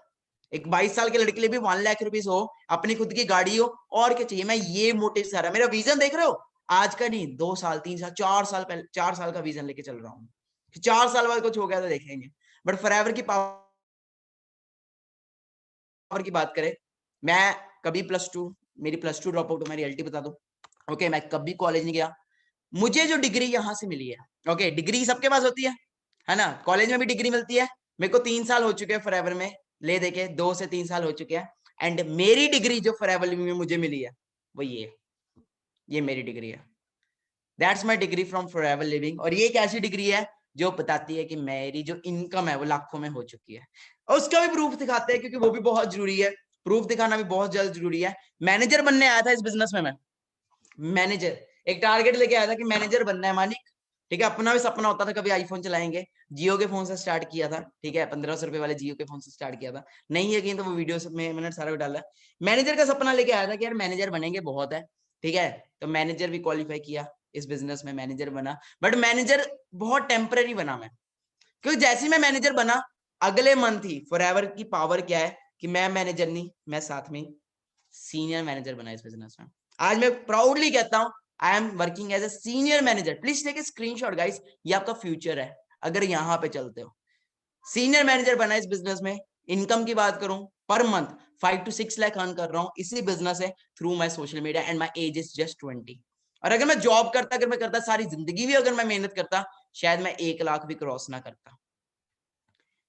एक 22 साल के लड़के के लिए भी 1 लाख रुपीस हो, अपनी खुद की गाड़ी हो, और क्या चाहिए। मैं ये मोटिव से आ रहा, मेरा विजन देख रहे हो, आज का नहीं, 2 साल 3 साल 4 साल पहले, 4 साल का विजन लेके चल रहा हूँ। 4 साल बाद कुछ हो गया तो देखेंगे। बट फॉरएवर की पावर की बात करें, मैं कभी +2, मेरी +2 ड्रॉप आउट, मैं रियलिटी बता दूं, ओके, मैं कभी कॉलेज नहीं गया। मुझे जो डिग्री यहाँ से मिली है, ओके, डिग्री सबके पास होती है ना, कॉलेज में भी डिग्री मिलती है। मेरे को 3 साल हो चुके हैं फॉरएवर में ले देके, 2 से 3 साल हो चुके हैं, एंड मेरी डिग्री जो फॉरएवर लिविंग में मुझे मिली है वो ये मेरी डिग्री है। That's my degree from forever living. और ये एक ऐसी डिग्री है जो बताती है कि मेरी जो इनकम है वो लाखों में हो चुकी है, और उसका भी प्रूफ दिखाते हैं, क्योंकि वो भी बहुत जरूरी है, प्रूफ दिखाना भी बहुत ज्यादा जरूरी है। मैनेजर बनने आया था इस बिजनेस में, मैं मैनेजर, एक टारगेट लेके आया था कि मैनेजर बनना है मानिक, ठीक है, अपना भी सपना होता था कभी आईफोन चलाएंगे, जियो के फोन से स्टार्ट किया था, ठीक है, 1500 रुपए वाले जियो के फोन से स्टार्ट किया था। नहीं यकीन तो वो वीडियो में मैंने सारा डाला है। मैनेजर का सपना लेके आया था कि यार मैनेजर बनेंगे, बहुत है, ठीक है, तो मैनेजर भी क्वालिफाई किया, इस बिजनेस में मैनेजर बना, बट मैनेजर बहुत टेम्पररी बना मैं। क्योंकि जैसे ही मैं मैनेजर बना अगले मंथ ही फॉरएवर की पावर क्या है कि मैं मैनेजर नहीं, मैं साथ में सीनियर मैनेजर बना इस बिजनेस में। आज मैं प्राउडली कहता हूं I am working as a senior manager. Please take a screenshot guys, ये आपका फ्यूचर है अगर यहाँ पे चलते हो। सीनियर मैनेजर बना इस बिजनेस में। इनकम की बात करूं per month 5 to 6 lakh earn कर रहा हूं इसी बिजनेस से through my social media and my age is just 20। और अगर मैं जॉब करता, अगर मैं करता सारी जिंदगी भी अगर मैं मेहनत करता, शायद मैं 1 लाख भी क्रॉस ना करता।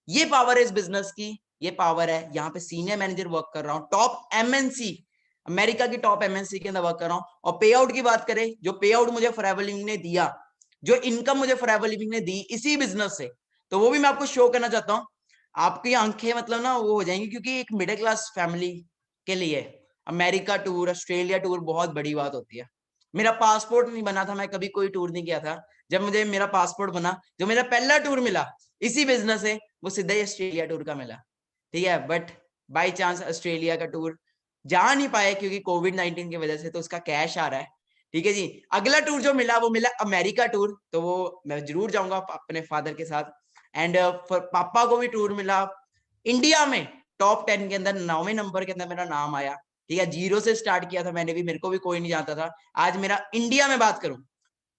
ये पावर है इस बिजनेस की, ये पावर है। यहाँ पे सीनियर मैनेजर वर्क कर रहा हूँ, टॉप एमएनसी, अमेरिका की टॉप एमएनसी के अंदर वर्क कर रहा हूँ। और पे आउट की बात करें, जो पे आउट मुझे फॉरएवर लिविंग ने दिया, जो इनकम मुझे फॉरएवर लिविंग ने दी इसी बिजनेस से, तो वो भी मैं आपको शो करना चाहता हूँ। आपकी आंखें मतलब ना वो हो जाएंगी, क्योंकि एक मिडिल क्लास फैमिली के लिए अमेरिका टूर, ऑस्ट्रेलिया टूर बहुत बड़ी बात होती है। मेरा पासपोर्ट नहीं बना था, मैं कभी कोई टूर नहीं किया था। जब मुझे मेरा पासपोर्ट बना, जो मेरा पहला टूर मिला इसी बिजनेस से, वो सीधा ही ऑस्ट्रेलिया टूर का मिला। ठीक है, बट बाय चांस ऑस्ट्रेलिया का टूर जा नहीं पाए क्योंकि कोविड-19 की वजह से, तो उसका कैश आ रहा है। ठीक है जी। अगला टूर जो मिला वो मिला अमेरिका टूर, तो वो मैं जरूर जाऊंगा अपने फादर के साथ। एंड पापा को भी टूर मिला इंडिया में, टॉप 10 के अंदर 9वें नंबर के अंदर मेरा नाम आया। ठीक है, 0 से स्टार्ट किया था मैंने भी, मेरे को भी कोई नहीं जानता था। आज मेरा इंडिया में बात करूं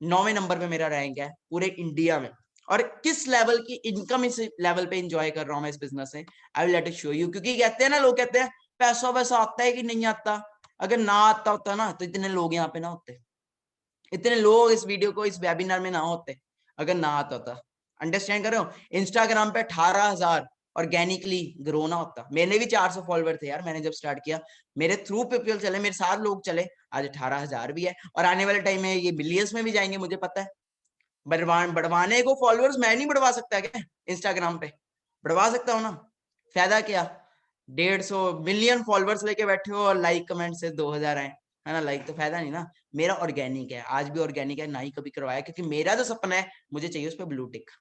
9वें नंबर पे मेरा रैंक है पूरे इंडिया में। और किस लेवल की इनकम इस लेवल पे एंजॉय कर रहा हूं मैं इस बिजनेस से, I will let it show you. क्योंकि कहते हैं ना, लोग कहते हैं पैसा वैसा आता है कि नहीं आता। अगर ना आता होता ना तो इतने लोग यहाँ पे ना होते, इतने लोग इस वीडियो को, इस वेबिनार में ना होते अगर ना आता होता। अंडरस्टैंड कर रहे हो? इंस्टाग्राम पे 18,000 ऑर्गेनिकली ग्रो ना होता। मेरे भी 400 फॉलोवर थे यार, मैंने जब स्टार्ट किया मेरे थ्रू पीपल चले, मेरे साथ लोग चले, आज 18,000 भी है और आने वाले टाइम में ये मिलियंस में भी जाएंगे, मुझे पता है। बढ़वाने को फॉलोअर्स मैं नहीं बढ़वा सकता क्या इंस्टाग्राम पे? बढ़वा सकता हूँ ना, फायदा क्या? 150 मिलियन फॉलोअर्स लेके बैठे हो और लाइक कमेंट से 2000 आए, है ना? लाइक तो फायदा नहीं ना। मेरा ऑर्गेनिक है, आज भी ऑर्गेनिक है, ना ही कभी करवाया, क्योंकि मेरा जो सपना है मुझे चाहिए उस पर blue tick.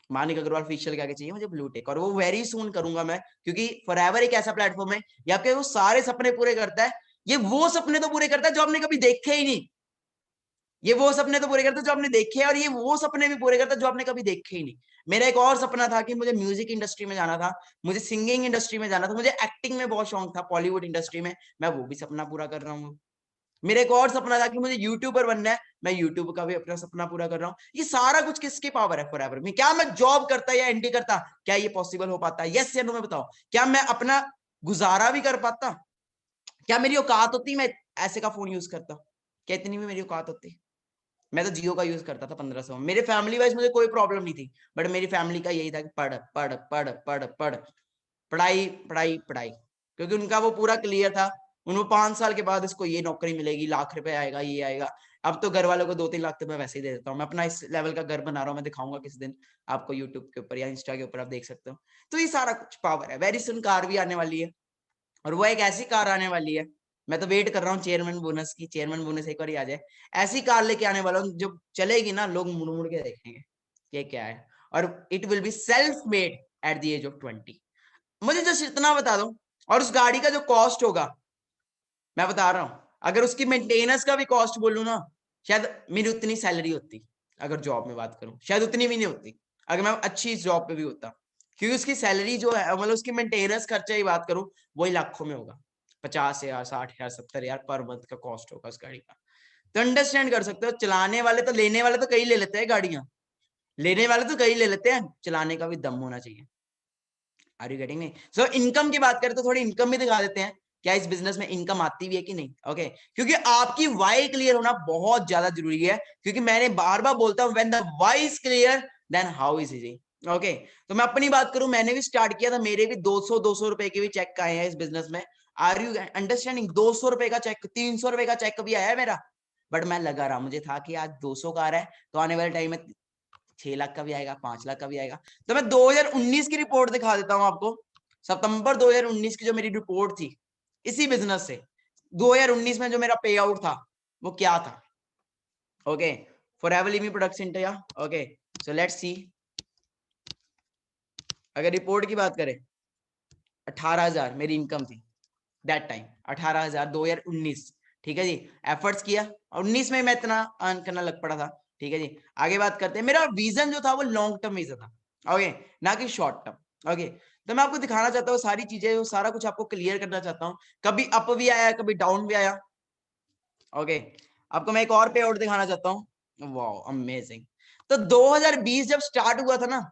Manik Agarwal facial क्या चाहिए मुझे? Blue tick. और वो वेरी सून करूंगा मैं, क्योंकि फॉरएवर एक ऐसा प्लेटफॉर्म है ये आपके वो सारे सपने पूरे करता है। ये वो सपने तो पूरे करता है जो आपने कभी देखे ही नहीं, ये वो सपने तो पूरे करता है जो आपने देखे, और ये वो सपने भी पूरे करता है जो आपने कभी देखे ही नहीं। मेरा एक और सपना था कि मुझे म्यूजिक इंडस्ट्री में जाना था, मुझे सिंगिंग इंडस्ट्री में जाना था, मुझे एक्टिंग में बहुत शौक था, बॉलीवुड इंडस्ट्री में। मैं वो भी सपना पूरा कर रहा हूँ। मेरा एक और सपना था कि मुझे यूट्यूबर बनना है, मैं यूट्यूब का भी अपना सपना पूरा कर रहा हूँ। ये सारा कुछ किसकी पावर है फॉरएवर में? क्या मैं जॉब करता या एनडी करता, क्या ये पॉसिबल हो पाता? यस या नो में बताओ। क्या मैं अपना गुजारा भी कर पाता? क्या मेरी औकात होती मैं ऐसे का फोन यूज करता? क्या इतनी भी मेरी औकात होती? मैं तो जियो का यूज करता था 1500। मेरे फैमिली वाइज मुझे कोई प्रॉब्लम नहीं थी, बट मेरी फैमिली का यही था कि पढ़ पढ़ पढ़ पढ़ पढ़, पढ़ाई पढ़ाई पढ़ाई, क्योंकि उनका वो पूरा क्लियर था। उनको 5 साल के बाद इसको ये नौकरी मिलेगी, लाख रुपए आएगा, ये आएगा। अब तो घर वालों को 2-3 लाख तो मैं वैसे ही दे देता हूँ। मैं अपना इस लेवल का घर बना रहा हूँ, मैं दिखाऊंगा किसी दिन आपको यूट्यूब के ऊपर या इंस्टा के ऊपर, आप देख सकते हो। तो ये सारा कुछ पावर है। वेरी सुन कार भी आने वाली है, और वो एक ऐसी कार आने वाली है, मैं तो वेट कर रहा हूँ चेयरमैन बोनस की। चेयरमैन बोनस एक बार आ जाए, ऐसी कार लेके आने वाला हूँ जब चलेगी ना, लोग मुड़ मुड़ के देखेंगे ये क्या है। और it will be self made at the age of 20। मुझे जस्ट इतना बता दो, और उस गाड़ी का जो कॉस्ट होगा, मैं बता रहा हूँ, अगर उसकी मेंटेनेंस का भी कॉस्ट बोलूँ ना, शायद मेरी उतनी सैलरी होती। अगर जॉब में बात करूँ शायद उतनी भी नहीं होती, अगर मैं अच्छी जॉब पे भी होता, क्योंकि उसकी सैलरी जो है, मतलब उसकी मेंटेनेंस खर्चा की बात करूँ, वही लाखों में होगा। 50,000, 60,000, 70,000 पर मंथ का कॉस्ट होगा उस गाड़ी का। तो अंडरस्टैंड कर सकते हो, चलाने वाले तो, लेने वाले तो कई ले लेते हैं गाड़ियां, लेने वाले तो कई ले लेते हैं, चलाने का भी दम होना चाहिए। Are you getting me? So income की बात करें तो थोड़ी इनकम भी दिखा देते हैं, क्या इस बिजनेस में इनकम आती भी है कि नहीं। ओके, क्योंकि आपकी वाई क्लियर होना बहुत ज्यादा जरूरी है, क्योंकि मैंने बार बार बोलता हूं, when the why is clear then how is easy. Okay, तो मैं अपनी बात करूं, मैंने भी स्टार्ट किया था, मेरे भी 200 रुपए के भी चेक आए हैं इस बिजनेस में। Are you understanding? 200 रुपए का चेक, 300 रुपए का चेक भी आया है मेरा, बट मैं लगा रहा, मुझे था कि आज 200 का आ रहा है तो आने वाले टाइम में 6 लाख का भी आएगा, 5 लाख का भी आएगा। तो मैं 2019 की रिपोर्ट दिखा देता हूं आपको। सितंबर 2019 की जो मेरी रिपोर्ट थी इसी बिजनेस से, 2019 में जो मेरा पे आउट था वो क्या था। Okay, forever living products India. Okay, so let's see. अगर रिपोर्ट की बात करें, 18,000 मेरी इनकम थी दैट टाइम, 18,000 2019। ठीक है जी, एफर्ट्स किया और 19 में मैं इतना अर्न करना लग पड़ा था। ठीक है जी, आगे बात करते हैं। मेरा विजन जो था वो लॉन्ग टर्म विजन था, ओके, ना कि शॉर्ट टर्म। ओके, तो मैं आपको दिखाना चाहता हूँ सारी चीजें, वो सारा कुछ आपको क्लियर करना चाहता हूँ। कभी अप भी आया, कभी डाउन भी आया। ओके, आपको मैं एक और पे आउट दिखाना चाहता हूँ। Wow amazing. तो 2020 जब स्टार्ट हुआ था ना,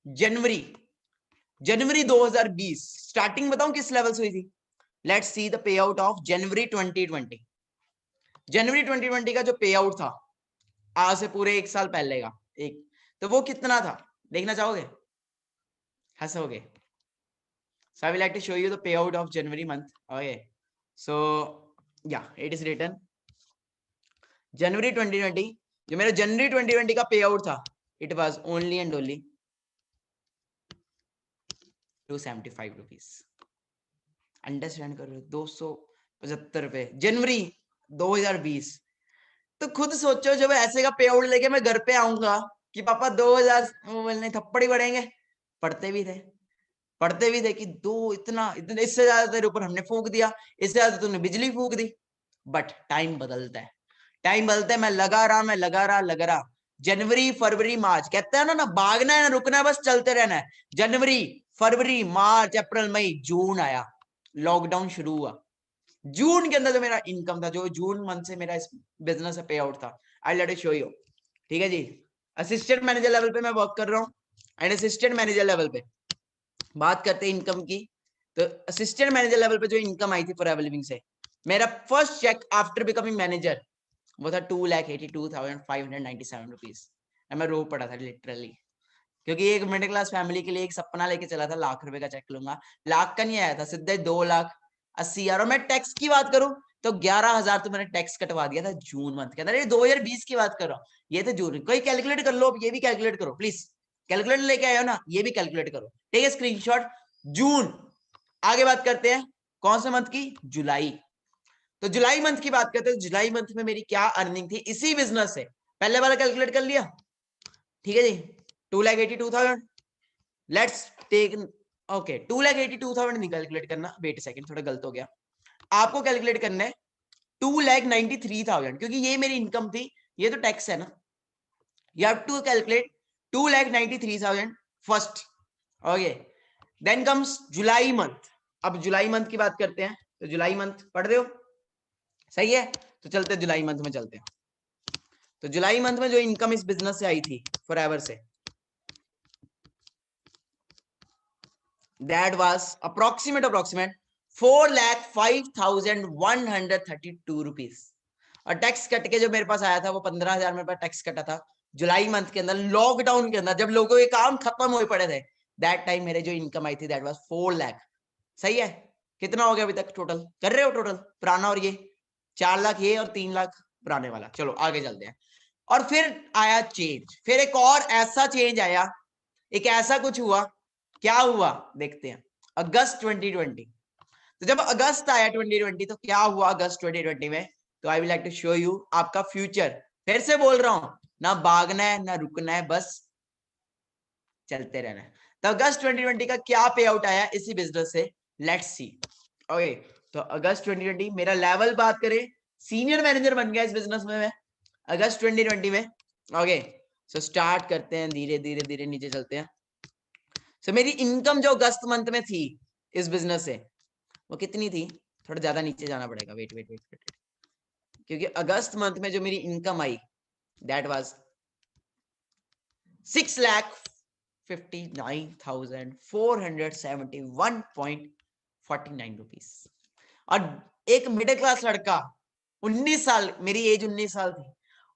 जनवरी 2020 स्टार्टिंग बताऊं किस लेवल से हुई थी? Let's see the pay out of January 2020। जनवरी 2020 का जो पे आउट था आज से पूरे 1 साल पहले का, एक, तो वो कितना था देखना चाहोगे? हंसोगे। So I will like to show you the payout of January month. Okay, so yeah, it is written January 2020. जो मेरा जनवरी 2020 का पे आउट था, it was only and only 275 rupees. Understand कर रहे हो? 275 रुपए जनवरी 2020। तो खुद सोचो जब ऐसे का पे आउट लेके मैं घर पे आऊंगा कि पापा 2000 बोलने थप्पड़ ही पड़ेंगे। पढ़ते भी थे कि दो इतना इतने, इससे ज्यादा तेरे ऊपर हमने फूंक दिया, इससे ज्यादा तूने बिजली फूंक दी। बट टाइम बदलता है, टाइम बदलता है। मैं लगा रहा जनवरी फरवरी मार्च, कहते हैं ना भागना है ना रुकना है, बस चलते रहना है। जनवरी फरवरी मार्च अप्रैल मई जून आया, लॉकडाउन शुरू हुआ। जून के अंदर जो मेरा इनकम था, जो जून मंथ से मेरा इस बिजनेस पे आउट था, आई लेट शो यू। ठीक है जी, असिस्टेंट मैनेजर लेवल पे मैं वर्क कर रहा हूँ एंड असिस्टेंट मैनेजर लेवल पे बात करते हैं इनकम की। तो असिस्टेंट मैनेजर लेवल पे जो इनकम आई थी फॉरएवर लिविंग से, मेरा first check after becoming manager वो था 2,82,597 रुपीज। मैं रो पड़ा था लिटरली, क्योंकि एक मिडिल क्लास फैमिली के लिए एक सपना लेके चला था, लाख रुपए का चेक लूंगा। लाख का नहीं आया था, सीधे 2,80,000। और मैं टैक्स की बात करूं तो 11,000 तो मैंने टैक्स कटवा दिया था जून मंथ के अंदर। ये 2020 की बात कर रहा हूँ, ये तो जून। कोई कैलकुलेट कर लो, ये भी कैलकुलेट करो प्लीज। कैलकुलेटर लेके आए हो ना, ये भी कैलकुलेट करो, ठीक है, स्क्रीनशॉट। जून। आगे बात करते हैं कौन से मंथ की? जुलाई। तो जुलाई मंथ की बात करते हैं। जुलाई मंथ में मेरी क्या अर्निंग थी इसी बिजनेस से? पहले वाला कैलकुलेट कर लिया, ठीक है जी, 2,82,000। लेट्स टेक ओके 2,82,000 नहीं कैलकुलेट करना, वेट सेकंड, थोड़ा गलत हो गया। आपको कैलकुलेट करना है 2,93,000, क्योंकि ये मेरी इनकम थी, ये तो टैक्स है ना। You have to calculate 2,93,000 first. Okay, then comes July month. अब जुलाई मंथ की बात करते हैं। तो जुलाई मंथ पढ़ रहे हो? सही है, तो चलते जुलाई मंथ में चलते हैं। तो जुलाई मंथ में जो इनकम इस बिजनेस से आई थी फॉरएवर से, दैट वाज अप्रोक्सीमेट 4,05,132 रुपीज। और टैक्स कट के जो मेरे पास आया था वो 15,000 मेरे पास टैक्स कटा था जुलाई मंथ के अंदर, लॉकडाउन के अंदर, जब लोगों के काम खत्म हो पड़े थे। दैट टाइम मेरे जो इनकम आई थी दैट वाज 4 लाख। सही है, कितना हो गया अभी तक टोटल? कर रहे हो टोटल पुराना और ये? 4 लाख ये और 3 लाख पुराने वाला। चलो आगे चलते हैं। और फिर आया चेंज, फिर एक और ऐसा चेंज आया, एक ऐसा कुछ हुआ। क्या हुआ देखते हैं। अगस्त 2020। तो जब अगस्त आया 2020 तो क्या हुआ अगस्त 2020 में? तो I will like to show you आपका फ्यूचर। फिर से बोल रहा हूं, ना भागना है ना रुकना है, बस चलते रहना है। तो अगस्त 2020 का क्या पे आउट आया इसी बिजनेस से, लेट्स सी। ओके, तो अगस्त 2020 मेरा लेवल बात करें, सीनियर मैनेजर बन गया इस बिजनेस में मैं अगस्त 2020 में। ओके, सो स्टार्ट करते हैं, धीरे धीरे धीरे नीचे चलते हैं। सो मेरी इनकम जो अगस्त मंथ में थी इस बिजनेस से, वो कितनी थी? थोड़ा ज्यादा नीचे जाना पड़ेगा, वेट वेट वेट वेट, क्योंकि अगस्त मंथ में जो मेरी income I that was 6,59,471.49 rupees. और एक मिडिल क्लास लड़का, 19 साल, मेरी एज 19 साल थी,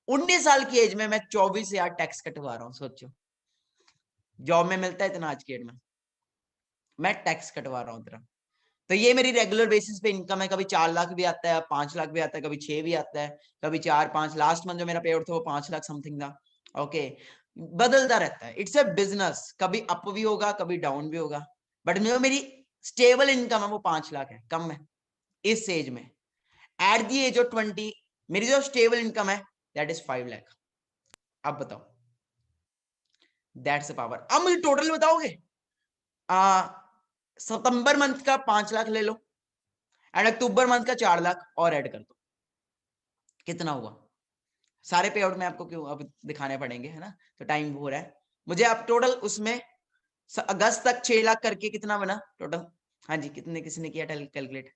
19 साल की एज में मैं 24,000 टैक्स कटवा रहा हूँ। सोचो, जॉब में मिलता है इतना आज के डेट में, मैं टैक्स कटवा रहा हूँ इतना। तो ये मेरी रेगुलर बेसिस पे इनकम है। कभी 4 लाख भी आता है, 5 लाख भी आता है, कभी 6 भी आता है, कभी 4-5। लास्ट मंथ जो मेरा पे आउट था वो 5 लाख समथिंग था। ओके, बदलता रहता है, इट्स अ बिजनेस, कभी अप भी होगा कभी डाउन भी होगा। बट जो मेरी स्टेबल इनकम है वो 5 लाख है, कम है इस एज में। एट दी एज ऑफ 20 मेरी जो स्टेबल इनकम है दैट इज 5 लाख। अब बताओ, दैट्स द पावर। अब मुझे टोटल बताओगे? सितंबर मंथ का 5 लाख ले लो एंड अक्टूबर मंथ का 4 लाख और ऐड कर दो, कितना हुआ? सारे पे आउट में आपको क्यों अब दिखाने पड़ेंगे, है ना, तो टाइम हो रहा है। मुझे आप टोटल उसमें अगस्त तक 6 लाख करके कितना बना टोटल? हाँ जी, किसने किया कैलकुलेट?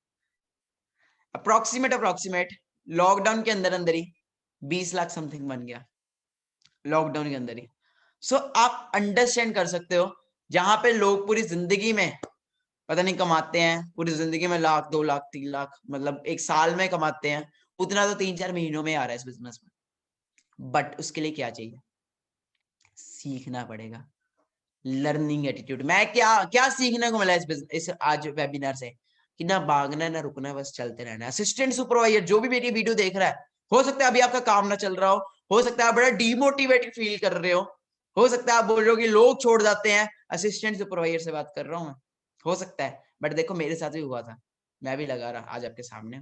अप्रोक्सीमेट लॉकडाउन के अंदर ही 20 लाख समथिंग बन गया, लॉकडाउन के अंदर ही। सो आप अंडरस्टैंड कर सकते हो, जहां पे लोग पूरी जिंदगी में पता नहीं कमाते हैं, पूरी जिंदगी में लाख 2 लाख 3 लाख, मतलब एक साल में कमाते हैं, उतना तो 3-4 महीनों में आ रहा है इस बिजनेस में। बट उसके लिए क्या चाहिए? सीखना पड़ेगा, लर्निंग एटीट्यूड। मैं क्या सीखने को मिला इस आज वेबिनार से, कि ना भागना है ना रुकना है, बस चलते रहना है। असिस्टेंट सुपरवाइजर जो भी मेरी वीडियो देख रहा है, हो सकता है अभी आपका काम ना चल रहा हो सकता है आप बड़ा डिमोटिवेटेड फील कर रहे हो सकता है आप बोल रहे हो कि लोग छोड़ जाते हैं, असिस्टेंट सुपरवाइजर से बात कर रहा हूं मैं, हो सकता है। बट देखो मेरे साथ भी हुआ था, मैं भी लगा रहा आज आपके सामने।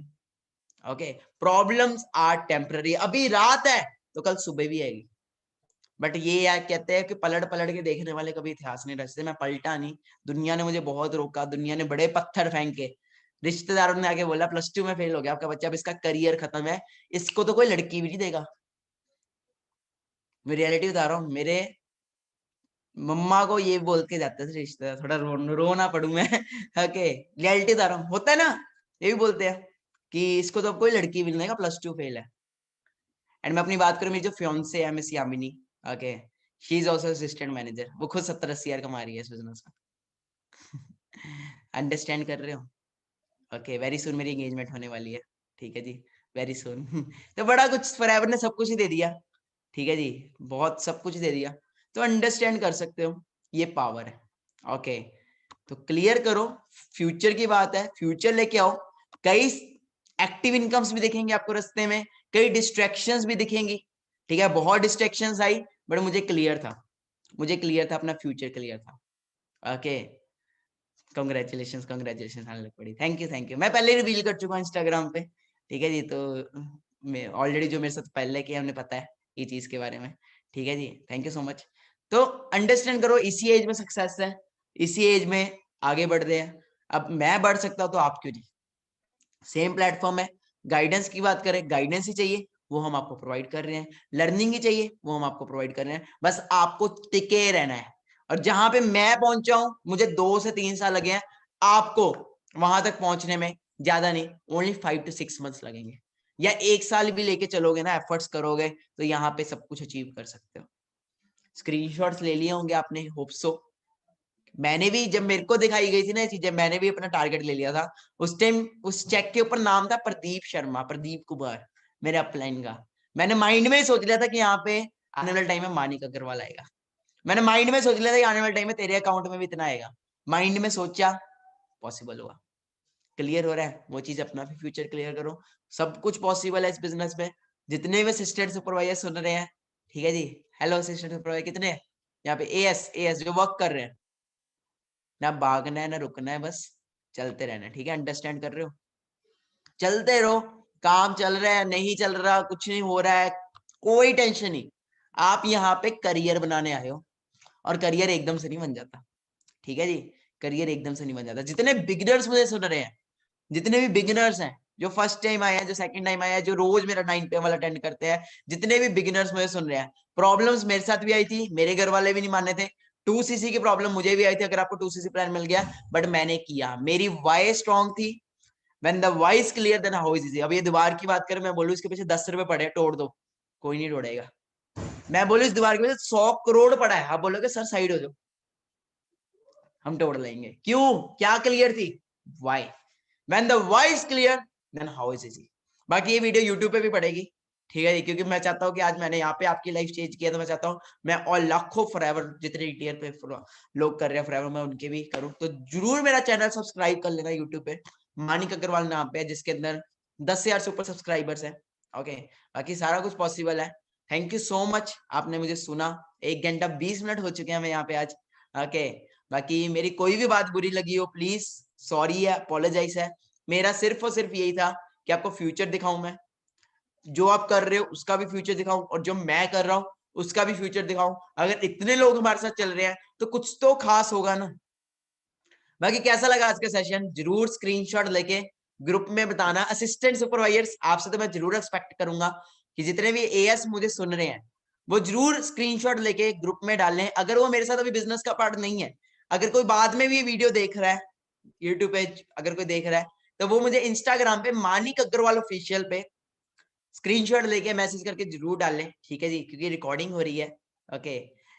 Okay, problems are temporary. अभी रात है तो कल सुबह भी आएगी। बट ये यार कहते हैं कि पलट पलट के देखने वाले कभी इतिहास नहीं रचते। मैं पलटा नहीं, दुनिया ने मुझे बहुत रोका, दुनिया ने बड़े पत्थर फेंके, रिश्तेदारों ने आके बोला +2 में फेल हो गया आपका बच्चा, अब इसका करियर खत्म है, इसको तो कोई लड़की भी नहीं देगा। मैं रियलिटी बता रहा हूँ, मेरे मम्मा को ये बोल के जाते थे रिश्तेदार, थोड़ा रोना पड़ू मैं ओके, रियलिटी बता रहा हूँ, होता है ना, ये भी बोलते हैं कि इसको तो अब कोई लड़की भी नहीं देगा, +2 फेल है। एंड मैं अपनी बात करूँ, मेरी जो फियांसे है miss Yamini, okay, she is also assistant manager, वो खुद 70-80 हजार कमा रही है इस बिजनेस में अंडरस्टैंड कर रहे हो? ओके, वेरी सुन मेरी एंगेजमेंट होने वाली है, ठीक है जी, वेरी सुन तो बड़ा कुछ फॉरएवर ने सब कुछ ही दे दिया, ठीक है जी, बहुत सब कुछ दे दिया। तो अंडरस्टैंड कर सकते हो, ये पावर है। ओके, तो क्लियर करो, फ्यूचर की बात है, फ्यूचर लेके आओ। कई एक्टिव इनकम्स भी दिखेंगे आपको रास्ते में, कई डिस्ट्रैक्शंस भी दिखेंगी, ठीक है, बहुत डिस्ट्रैक्शंस आई, बट मुझे क्लियर था, अपना फ्यूचर क्लियर था। ओके, कंग्रेचुलेशन आने लग पड़ी, थैंक यू। मैं पहले रिवील कर चुका हूँ इंस्टाग्राम पे, ठीक है जी, तो मैं ऑलरेडी जो मेरे साथ पहले किया हमने पता है ये चीज के बारे में, ठीक है जी, थैंक यू सो मच। तो अंडरस्टैंड करो, इसी एज में सक्सेस है, इसी एज में आगे बढ़ रहे हैं। अब मैं बढ़ सकता हूँ तो आप क्यों नहीं? सेम प्लेटफॉर्म है। गाइडेंस की बात करें, गाइडेंस ही चाहिए, वो हम आपको प्रोवाइड कर रहे हैं। लर्निंग ही चाहिए, वो हम आपको प्रोवाइड कर रहे हैं। बस आपको टिके रहना है। और जहां पे मैं पहुंचा हूं, मुझे 2 से 3 साल लगे हैं, आपको वहां तक पहुंचने में ज्यादा नहीं, ओनली 5 to 6 months लगेंगे, या 1 साल भी लेके चलोगे ना, एफर्ट्स करोगे तो यहाँ पे सब कुछ अचीव कर सकते हो। स्क्रीनशॉट्स ले लिए होंगे आपने, होप सो। मैंने भी, जब मेरे को दिखाई गई थी ना ये चीजें, मैंने भी अपना टारगेट ले लिया था उस टाइम। उस चेक के ऊपर नाम था प्रदीप शर्मा, प्रदीप कुमार, मेरे अपलाइन का। मैंने माइंड में सोच लिया था कि यहाँ पे आने वाले टाइम में मानिक अग्रवाल आएगा। मैंने माइंड में सोच लिया था कि आने वाले टाइम में तेरे अकाउंट में भी इतना आएगा। माइंड में सोचा, पॉसिबल हुआ। क्लियर हो रहा है? वो चीज अपना भी फ्यूचर क्लियर करो, सब कुछ पॉसिबल है इस बिजनेस में। जितने भी असिस्टेंट सुपरवाइजर सुन रहे हैं, ठीक है जी, हेलो असिस्टेंट सुपरवाइजर कितने हैं यहाँ पे? एएस जो वर्क कर रहे हैं, ना भागना है ना रुकना है, बस चलते रहना है, ठीक है? अंडरस्टैंड कर रहे हो? चलते रहो, काम चल रहा है नहीं चल रहा, कुछ नहीं हो रहा है, कोई टेंशन नहीं। आप यहाँ पे करियर बनाने आए हो, और करियर एकदम से नहीं बन जाता, ठीक है जी, करियर एकदम से नहीं बन जाता। जितने बिगिनर्स मुझे सुन रहे हैं, जितने भी बिगिनर्स हैं, जो फर्स्ट टाइम आए हैं, जो सेकंड टाइम आए हैं, जो रोज मेरा 9 PM वाला अटेंड करते हैं, जितने भी बिगिनर्स मुझे सुन रहे हैं, प्रॉब्लम्स मेरे साथ भी आई थी, मेरे घर वाले भी नहीं माने थे, 2cc की प्रॉब्लम मुझे भी आई थी। अगर आपको 2cc प्लान मिल गया, बट मैंने किया, मेरी वाई स्ट्रॉन्ग थी। When the why is clear, then how is easy। अब ये दीवार की बात करें, मैं बोलूं इसके पीछे 10 रुपए पड़े, तोड़ दो, कोई नहीं तोड़ेगा। मैं बोलूं इस दीवार के पीछे 100 करोड़ पड़ा है, आप बोलोगे सर साइड हो जाओ, हम तोड़ लेंगे। क्यों? क्या क्लियर थी? why। When the why is clear, then how is easy। बाकी ये वीडियो यूट्यूब पे भी पड़ेगी, ठीक है जी, क्योंकि मैं चाहता हूँ कि आज मैंने यहाँ पे आपकी लाइफ चेंज किया, तो मैं चाहता हूँ मैं और लाखों फॉरएवर जितने ईटीआर पे लोग कर रहे हैं फॉरएवर, मैं उनके भी करूँ। तो जरूर मेरा चैनल सब्सक्राइब कर लेना यूट्यूब पे, मानिक अग्रवाल नाम पे है, जिसके अंदर 10,000 से ऊपर सब्सक्राइबर्स है। ओके, बाकी सारा कुछ पॉसिबल है। थैंक यू सो मच, आपने मुझे सुना। 1 घंटा 20 मिनट हो चुके हैं मैं यहाँ पे आज। ओके, बाकी मेरी कोई भी बात बुरी लगी हो, प्लीज सॉरी है, अपोलोजाइज है। मेरा सिर्फ और सिर्फ यही था कि आपको फ्यूचर दिखाऊं, मैं जो आप कर रहे हो उसका भी फ्यूचर दिखाऊं, और जो मैं कर रहा हूं उसका भी फ्यूचर दिखाऊं। अगर इतने लोग हमारे साथ चल रहे हैं तो कुछ तो खास होगा ना। बाकी कैसा लगा आज का सेशन, जरूर स्क्रीनशॉट लेके ग्रुप में बताना। असिस्टेंट सुपरवाइजर्स, आपसे तो मैं जरूर एक्सपेक्ट करूंगा कि जितने भी एएस मुझे सुन रहे हैं, वो जरूर स्क्रीनशॉट लेके ग्रुप में डालें। अगर वो मेरे साथ अभी बिजनेस का पार्ट नहीं है, अगर कोई बाद में भी ये वीडियो देख रहा है यूट्यूब पे, अगर कोई देख रहा है तो वो मुझे इंस्टाग्राम पे मानिक अग्रवाल ऑफिशियल पे स्क्रीनशॉट लेके मैसेज करके जरूर डालें, ठीक है जी, क्योंकि रिकॉर्डिंग हो रही है। Okay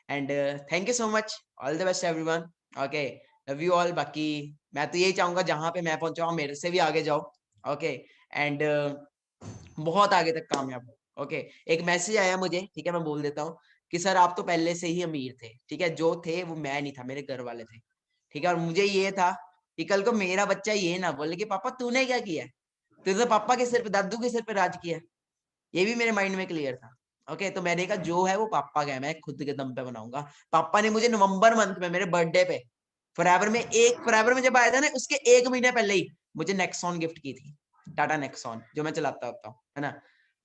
and thank you so much, all the best everyone. Okay love you all. बाकी मैं तो यही चाहूंगा जहां पे मैं पहुंचा हूं मेरे से भी आगे जाओ। ओके एंड बहुत आगे तक कामयाब हो। ओके एक मैसेज आया मुझे, ठीक है मैं बोल देता हूँ कि सर आप तो पहले से ही अमीर थे, ठीक है, जो थे वो मैं नहीं था, मेरे घर वाले थे, ठीक है। और मुझे ये था कि कल को मेरा बच्चा ये ना बोले कि पापा तूने क्या किया, तूने तो पापा के सिर पे, दादू के सिर पे राज किया। ये भी मेरे माइंड में क्लियर था। ओके तो मैंने कहा जो है वो पापा का है, मैं खुद के दम पे बनाऊंगा। पापा ने मुझे नवंबर मंथ में मेरे बर्थडे पे फॉरएवर में जब आया था ना, उसके 1 महीने पहले ही मुझे नेक्सॉन गिफ्ट की थी, टाटा नेक्सॉन, जो मैं चलाता होता हूँ, है ना,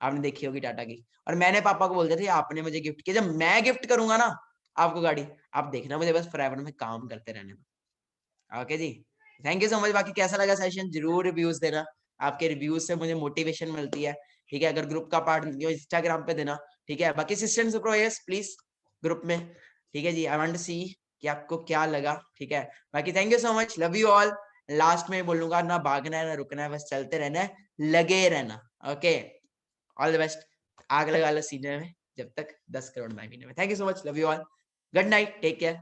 आपने देखी होगी टाटा की। और मैंने पापा को बोल दिया था आपने मुझे गिफ्ट किया, जब मैं गिफ्ट करूंगा ना आपको गाड़ी, आप देखना मुझे बस फॉरएवर में काम करते रहने में। ओके जी थैंक यू सो मच। बाकी कैसा लगा सेशन जरूर रिव्यूज देना, आपके रिव्यूज से मुझे मोटिवेशन मिलती है, ठीक है। अगर ग्रुप का पार्ट नहीं हो इंस्टाग्राम पे देना, ठीक है। बाकी assistant pro yes please group में, ठीक है जी। आई वांट टू सी कि आपको क्या लगा, ठीक है। बाकी thank you so much, love you all. Last में बोलूंगा ना भागना है ना रुकना है, बस चलते रहना है, लगे रहना। Okay all the best. आग लगा लो सीने में जब तक 10 करोड़ महीने में। Thank you so much, love you all, good night, take care.